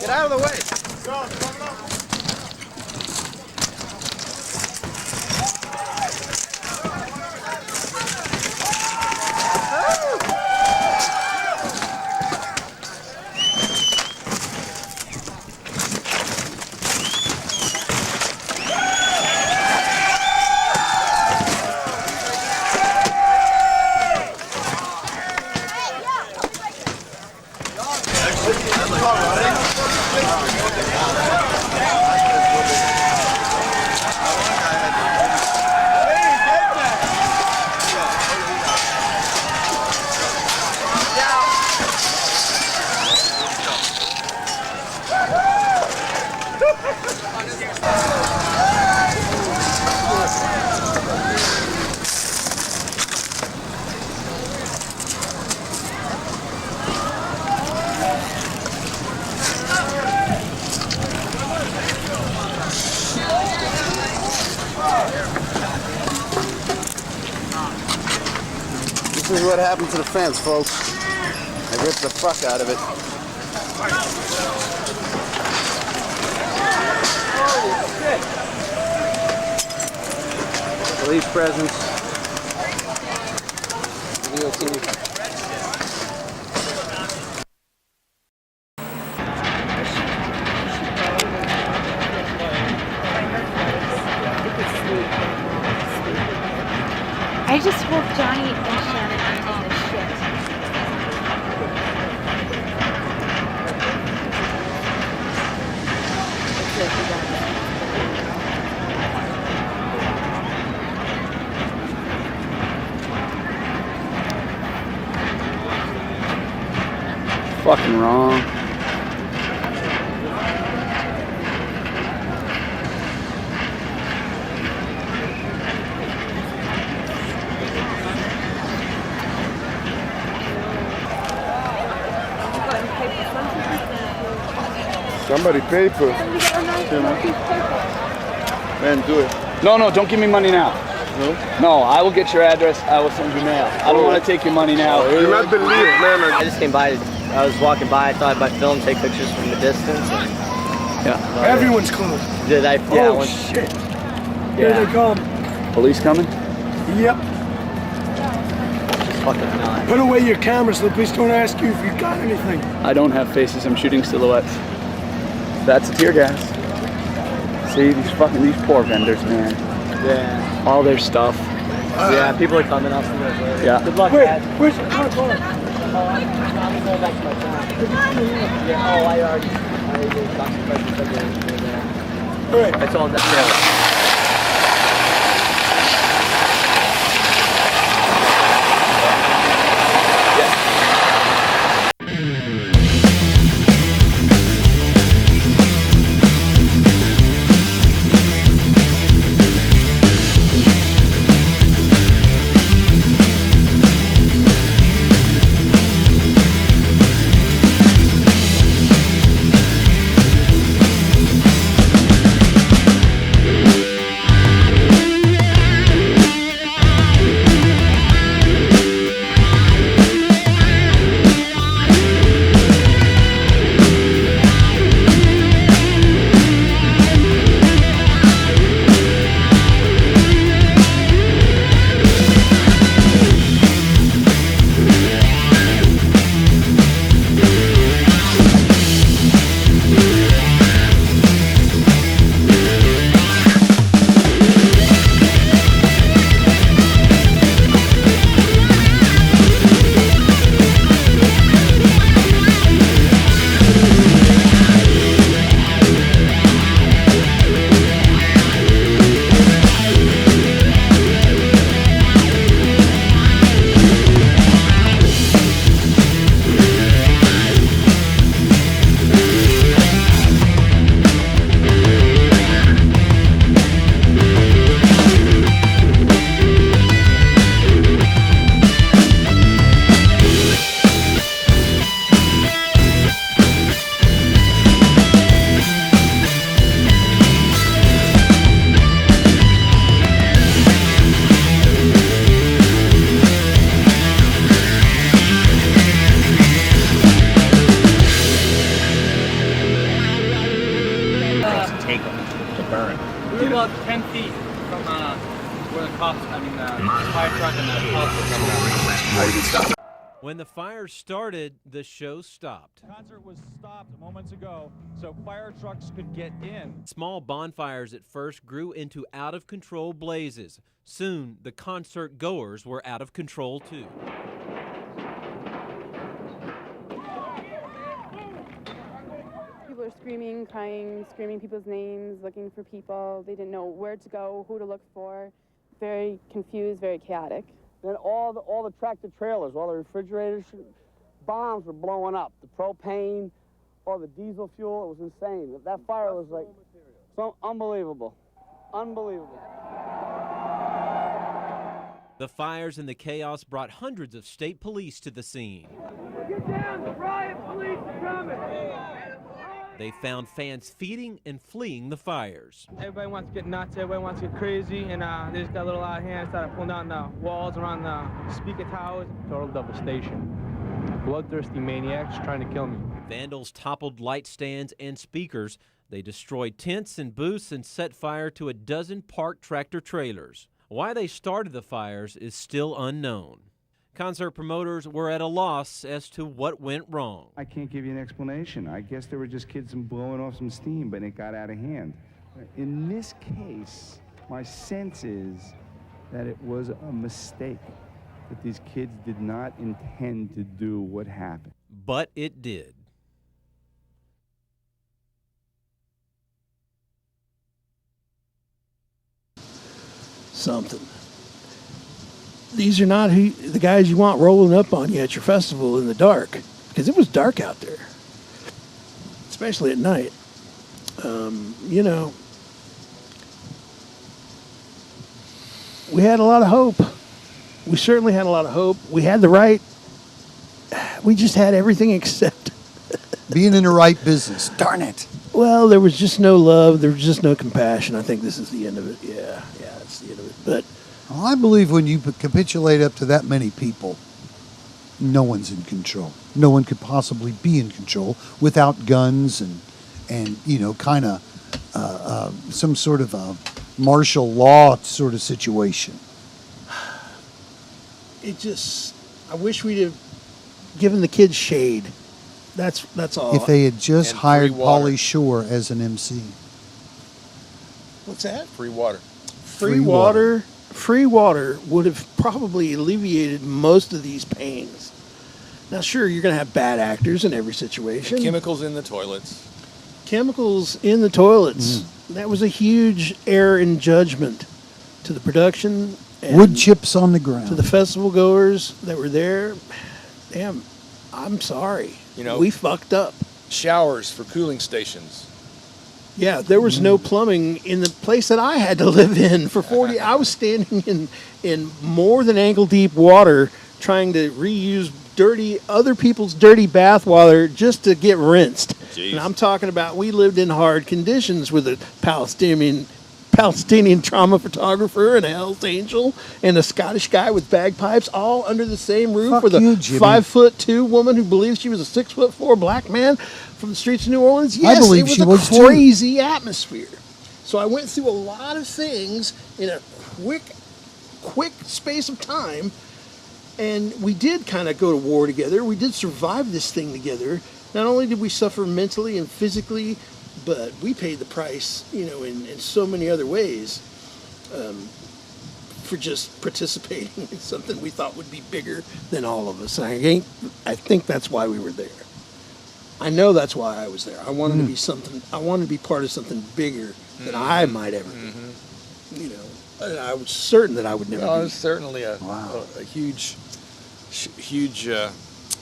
Get out of the way. This is what happened to the fence, folks. I ripped the fuck out of it. Police presence. Video team. I just hope Johnny and Shannon aren't in this shit. Fucking wrong. Somebody pay for it. Man, do it. No, don't give me money now. No, I will get your address. I will send you mail. I don't want to take your money now. You're not believe, man. I just came by. I was walking by. I thought I'd buy film, take pictures from the distance. And, yeah. Everyone's close. Did I? Yeah. Oh shit! Here they come. Police coming? Yep. Just fucking not. Put away your cameras. The police don't ask you if you got anything. I don't have faces. I'm shooting silhouettes. That's a tear gas. See these poor vendors, man. Yeah. All their stuff. Yeah, people are coming. I'll see you guys later. Yeah. Good luck, Wait, guys. where's your car? Oh, I'm going back to my town. Yeah, I already talked to the president. All right. I told them that. We were about 10 feet from where the cops, the fire truck and the cops were coming out. When the fire started, the show stopped. The concert was stopped moments ago so fire trucks could get in. Small bonfires at first grew into out-of-control blazes. Soon, the concert goers were out of control too. People are screaming, crying, screaming people's names, looking for people. They didn't know where to go, who to look for. Very confused, very chaotic. Then all the tractor trailers, all the refrigerators, bombs were blowing up. The propane, all the diesel fuel, it was insane. That fire was like so unbelievable. Unbelievable. The fires and the chaos brought hundreds of state police to the scene. Get down, the riot police are coming! They found fans feeding and fleeing the fires. Everybody wants to get nuts, everybody wants to get crazy, and they just got a little out of hand, started pulling down the walls around the speaker towers. Total devastation. Bloodthirsty maniacs trying to kill me. Vandals toppled light stands and speakers. They destroyed tents and booths and set fire to a dozen parked tractor trailers. Why they started the fires is still unknown. Concert promoters were at a loss as to what went wrong. I can't give you an explanation. I guess they were just kids blowing off some steam, but it got out of hand. In this case, my sense is that it was a mistake, that these kids did not intend to do what happened. But it did. Something. These are not the guys you want rolling up on you at your festival in the dark, because it was dark out there, especially at night. You know, we had a lot of hope. We certainly had a lot of hope. We had the right. We just had everything except being in the right business. Darn it. Well, there was just no love. There was just no compassion. I think this is the end of it. Yeah, that's the end of it. But well, I believe when you capitulate up to that many people, no one's in control. No one could possibly be in control without guns and you know, kind of some sort of a martial law sort of situation. It just, I wish we'd have given the kids shade. That's all. If they had just hired Pauly Shore as an MC. What's that? Free water. Free water. free water would have probably alleviated most of these pains. Now, sure, you're going to have bad actors in every situation. Chemicals in the toilets. Chemicals in the toilets. That was a huge error in judgment to the production. And wood chips on the ground. To the festival goers that were there. Damn, I'm sorry. We fucked up. Showers for cooling stations. Yeah, there was no plumbing in the place that I had to live in for 40. I was standing in more than ankle deep water trying to reuse other people's dirty bath water just to get rinsed. Jeez. And I'm talking about we lived in hard conditions with a Palestinian trauma photographer and a Hells Angel and a Scottish guy with bagpipes all under the same roof with a 5'2" woman who believes she was a 6'4" black man from the streets of New Orleans. Yes, I believe it she was was a crazy atmosphere. So I went through a lot of things in a quick space of time, and we did kind of go to war together. We did survive this thing together. Not only did we suffer mentally and physically, but we paid the price, in so many other ways for just participating in something we thought would be bigger than all of us. I think that's why we were there. I know that's why I was there. I wanted to be something. I wanted to be part of something bigger than I might ever be. And I was certain that I would never. Well, be. it was certainly a huge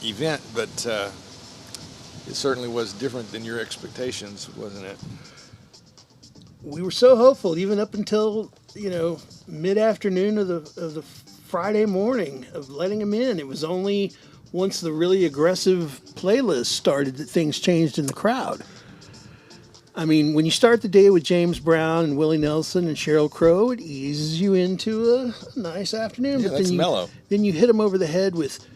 event, but it certainly was different than your expectations, wasn't it? We were so hopeful, even up until mid-afternoon of the Friday morning of letting him in. It was only once the really aggressive playlist started that things changed in the crowd. I mean, when you start the day with James Brown and Willie Nelson and Sheryl Crow, it eases you into a nice afternoon. Yeah, but that's mellow. Then you hit them over the head with,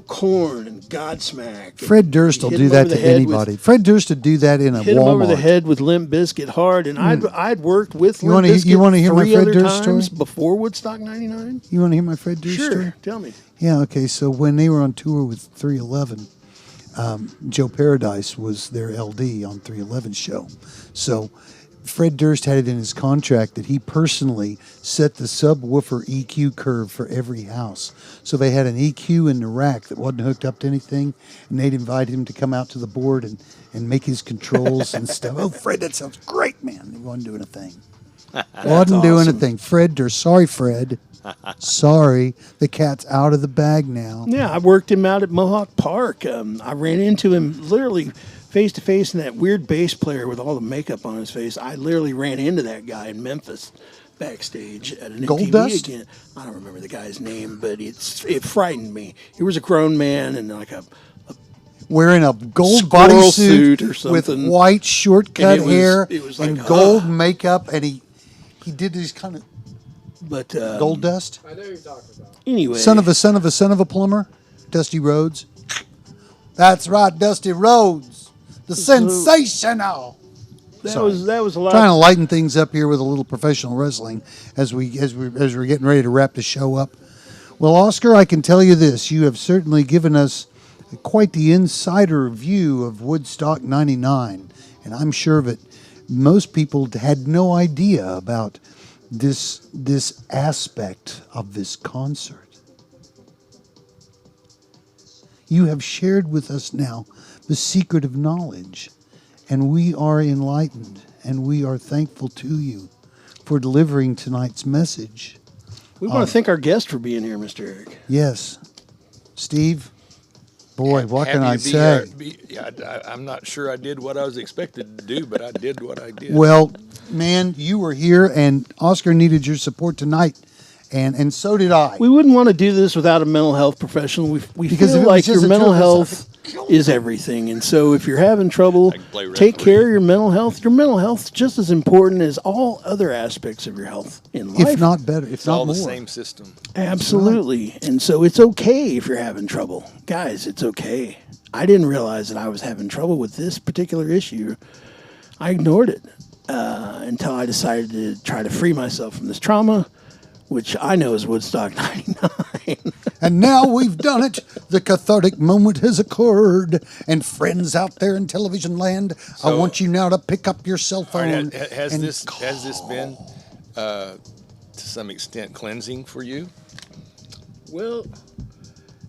Korn and Godsmack. Fred Durst will do that to anybody. Fred Durst would do that in a hit Walmart. Hit him over the head with Limp Bizkit hard, and I'd worked with Limp Bizkit you want to hear my three Fred other Durst times story? Before Woodstock 99? You want to hear my Fred Durst story? Sure, tell me. Yeah, okay. So when they were on tour with 311, Joe Paradise was their LD on 311's show. So Fred Durst had it in his contract that he personally set the subwoofer EQ curve for every house. So they had an EQ in the rack that wasn't hooked up to anything, and they'd invite him to come out to the board and make his controls and stuff. Oh, Fred, that sounds great, man. He wasn't doing a thing. Wasn't doing a thing. Fred Durst, sorry, Fred. Sorry, the cat's out of the bag now. Yeah, I worked him out at Mohawk Park. I ran into him literally face to face in that weird bass player with all the makeup on his face. I literally ran into that guy in Memphis backstage at an Gold MTV Dust? again. I don't remember the guy's name, but it frightened me. He was a grown man and like a wearing a gold squirrel bodysuit suit or with something. white shortcut hair It was like, and gold makeup, and he did these kind of Gold Dust. I know who you're talking about. Anyway, son of a plumber, Dusty Rhodes. That's right, Dusty Rhodes, the sensational. That was a lot. Trying to lighten things up here with a little professional wrestling as we're getting ready to wrap the show up. Well, Oscar, I can tell you this: you have certainly given us quite the insider view of Woodstock '99, and I'm sure that most people had no idea about this aspect of this concert. You have shared with us now the secret of knowledge, and we are enlightened, and we are thankful to you for delivering tonight's message. We want to thank our guest for being here, Mr. Eric. Yes. Steve, boy, what can I Happy say? to be here. I'm not sure I did what I was expected to do, but I did what I did. Well, man, you were here, and Oscar needed your support tonight, and so did I. We wouldn't want to do this without a mental health professional. We Because if feel it was like just your the mental two of us, health is everything. And so if you're having trouble, take care of your mental health. Your mental health is just as important as all other aspects of your health in life. If not better, if It's not all more. the same system. Absolutely. And so it's okay if you're having trouble. Guys, it's okay. I didn't realize that I was having trouble with this particular issue. I ignored it until I decided to try to free myself from this trauma, which I know is Woodstock 99. And now we've done it. The cathartic moment has occurred. And friends out there in television land, I want you now to pick up your cell phone. Has this been to some extent cleansing for you? Well,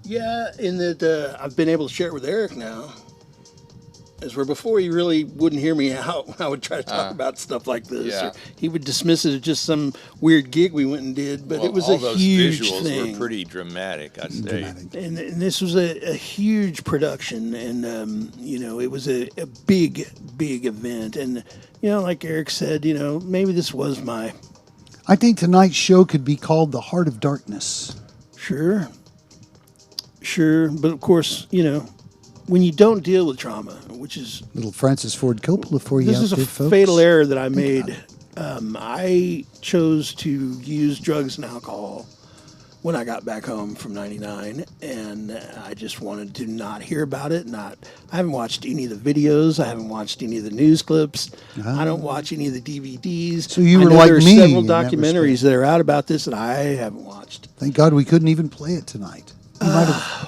yeah, in that I've been able to share it with Eric now. As where before he really wouldn't hear me out. I would try to talk about stuff like this. Yeah. Or he would dismiss it as just some weird gig we went and did. But it was a huge visuals thing. were pretty dramatic, I'd say. And this was a huge production, and it was a big event. And like Eric said, maybe this was my. I think tonight's show could be called The Heart of Darkness. Sure, but of course, when you don't deal with trauma, which is Little Francis Ford Coppola for you. this out is a there, folks. fatal error that I made. I chose to use drugs and alcohol when I got back home from '99, and I just wanted to not hear about it. I haven't watched any of the videos. I haven't watched any of the news clips. I don't watch any of the DVDs. So you I were know like there are me several in that documentaries respect. that are out about this that I haven't watched. Thank God we couldn't even play it tonight.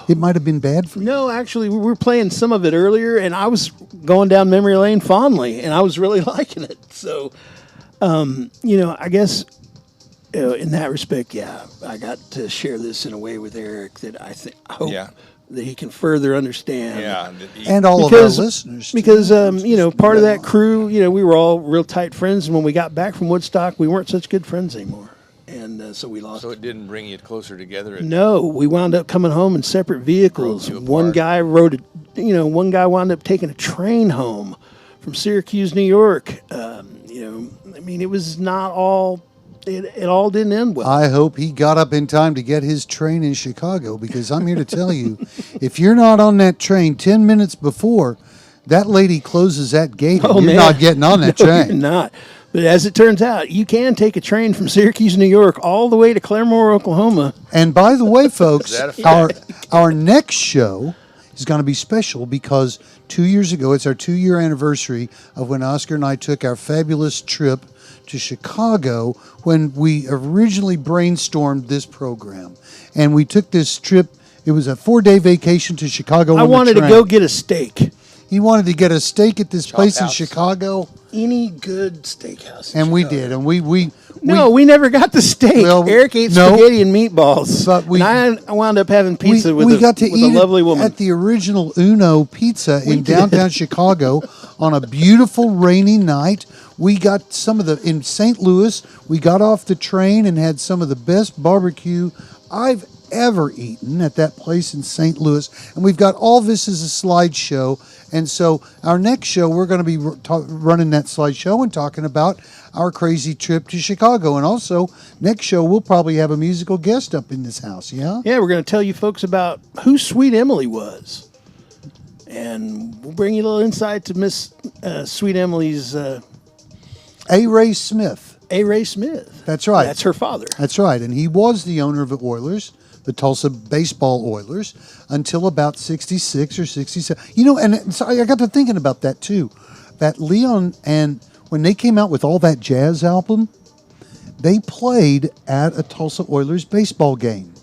It might have been bad for you. No, actually, we were playing some of it earlier, and I was going down memory lane fondly, and I was really liking it. So, I guess in that respect, yeah, I got to share this in a way with Eric that I hope that he can further understand. Yeah, and all of our listeners. Because, part of that crew, we were all real tight friends, and when we got back from Woodstock, we weren't such good friends anymore. And so we lost. So it didn't bring you closer together? No, we wound up coming home in separate vehicles. One guy one guy wound up taking a train home from Syracuse, New York. It was not all. It all didn't end well. I hope he got up in time to get his train in Chicago, because I'm here to tell you, if you're not on that train 10 minutes before that lady closes that gate, you're not getting on that train. You're not. But as it turns out, you can take a train from Syracuse, New York, all the way to Claremore, Oklahoma. And by the way, folks, our next show is going to be special because 2 years ago, it's our 2-year anniversary of when Oscar and I took our fabulous trip to Chicago when we originally brainstormed this program. And we took this trip. It was a 4-day vacation to Chicago. I wanted to go get a steak. He wanted to get a steak at this place in Chicago. Any good steakhouse. And we did. And we never got the steak. Well, Eric ate spaghetti and meatballs. But I wound up having pizza with a lovely woman. At the original Uno Pizza in downtown Chicago on a beautiful rainy night. We got in St. Louis, we got off the train and had some of the best barbecue I've ever eaten at that place in St. Louis. And we've got all this as a slideshow. And so our next show, we're going to be running that slideshow and talking about our crazy trip to Chicago. And also, next show, we'll probably have a musical guest up in this house, yeah? Yeah, we're going to tell you folks about who Sweet Emily was. And we'll bring you a little insight to Miss Sweet Emily's... A. Ray Smith. A. Ray Smith. That's right. That's her father. That's right. And he was the owner of the Oilers, the Tulsa baseball Oilers, until about 66 or 67. And so I got to thinking about that too. That Leon, and when they came out with all that jazz album, they played at a Tulsa Oilers baseball game.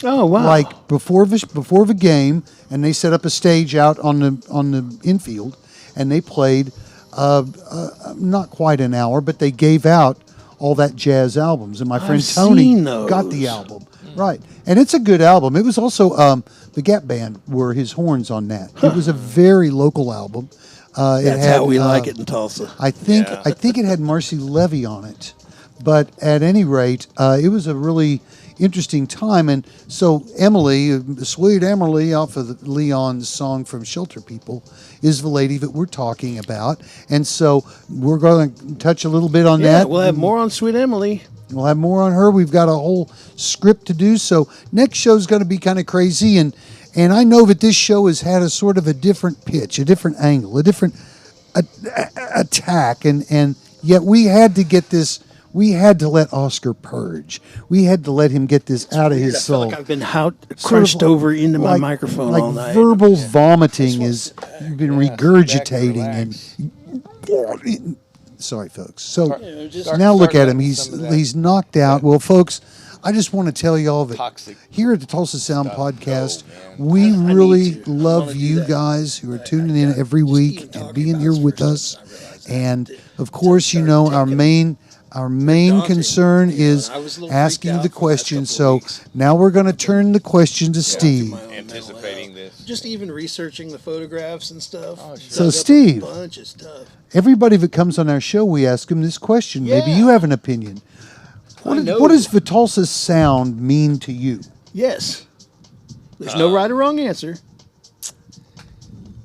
Oh, wow. Like before the game, and they set up a stage out on the infield, and they played not quite an hour, but they gave out all that jazz albums. And my friend Tony got the album. Right. And it's a good album. It was also the Gap Band were his horns on that. It was a very local album. That's how we like it in Tulsa. I think it had Marcy Levy on it. But at any rate, it was a really interesting time. And so Emily, Sweet Emily, off of Leon's song from Shelter People, is the lady that we're talking about. And so we're going to touch a little bit on that. We'll have more on Sweet Emily. We'll have more on her. We've got a whole script to do. So next show's going to be kind of crazy. And I know that this show has had a sort of a different pitch, a different angle, a different attack. And yet we had to get this. We had to let Oscar purge. We had to let him get this out of his soul. I feel like I've been crunched over into my microphone all night. Verbal vomiting is you've been regurgitating and. Sorry, folks. So now look at him. He's knocked out. Well, folks, I just want to tell you all that here at the Tulsa Sound Podcast, we really love you guys who are tuning in every week and being here with us. And of course, our main Our main daunting. concern Yeah, is I was a little asking freaked the out for question. So now we're going to turn the question to Steve. Anticipating this. Just even researching the photographs and stuff. So, Steve, a bunch of stuff. everybody that comes on our show, we ask them this question. Maybe you have an opinion. What does the Tulsa Sound mean to you? Yes. There's no right or wrong answer.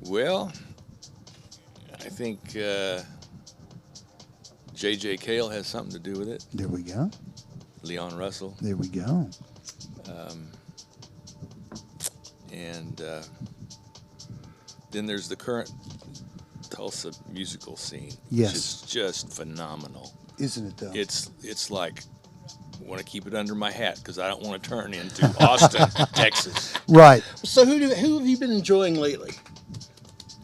Well, I think J.J. Cale has something to do with it. There we go. Leon Russell. There we go. And then there's the current Tulsa musical scene, Yes. which is just phenomenal. Isn't it, though? It's like, I want to keep it under my hat because I don't want to turn into Austin, Texas. Right. So who have you been enjoying lately?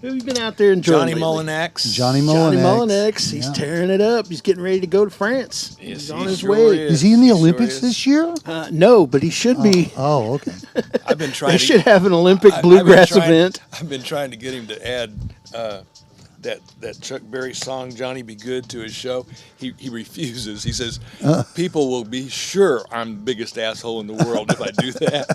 Who have you been out there enjoying Johnny lately? Molinax. Johnny Molinax. He's tearing it up. He's getting ready to go to France. Yes, He's on he his sure way. Is he in the Olympics this year? No, but he should be. Oh, okay. I've been trying. They should have an Olympic bluegrass event. I've been trying to get him to add that Chuck Berry song "Johnny Be Good" to his show. He refuses. He says people will be sure I'm the biggest asshole in the world if I do that.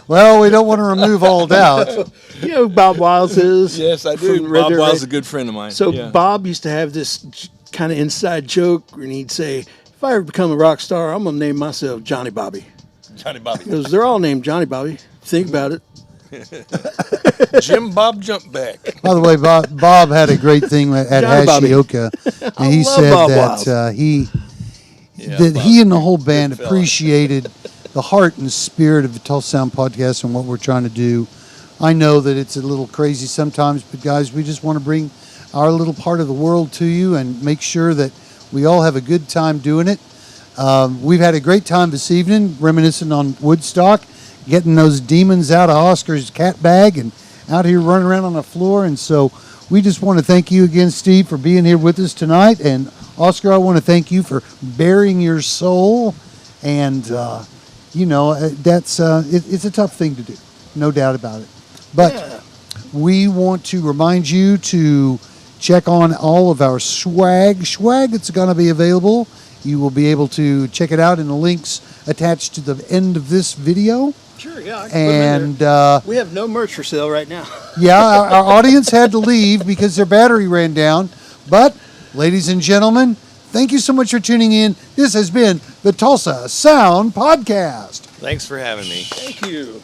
Well, we don't want to remove all doubt. You know who Bob Wiles is? Yes, I do. From Red Bob Dirt Wiles Ray. is a good friend of mine. So Yeah. Bob used to have this kind of inside joke, and he'd say, "If I ever become a rock star, I'm gonna name myself Johnny Bobby." Johnny Bobby. Because they're all named Johnny Bobby. Think about it. Jim Bob Jump Back. By the way, Bob had a great thing at Johnny Bobby. Hashioka. And he love said Bob that Wiles. he Bob, and the whole band good fella. appreciated the heart and spirit of the Tulsa Sound Podcast and what we're trying to do. I know that it's a little crazy sometimes, but guys, we just want to bring our little part of the world to you and make sure that we all have a good time doing it. We've had a great time this evening, reminiscing on Woodstock, getting those demons out of Oscar's cat bag and out here running around on the floor. And so we just want to thank you again, Steve, for being here with us tonight. And Oscar, I want to thank you for bearing your soul. And, that's it's a tough thing to do, no doubt about it. But we want to remind you to check on all of our swag that's going to be available. You will be able to check it out in the links attached to the end of this video. Sure, yeah. I can put 'em in there. And We have no merch for sale right now. yeah, our audience had to leave because their battery ran down. But, ladies and gentlemen, thank you so much for tuning in. This has been the Tulsa Sound Podcast. Thanks for having me. Thank you.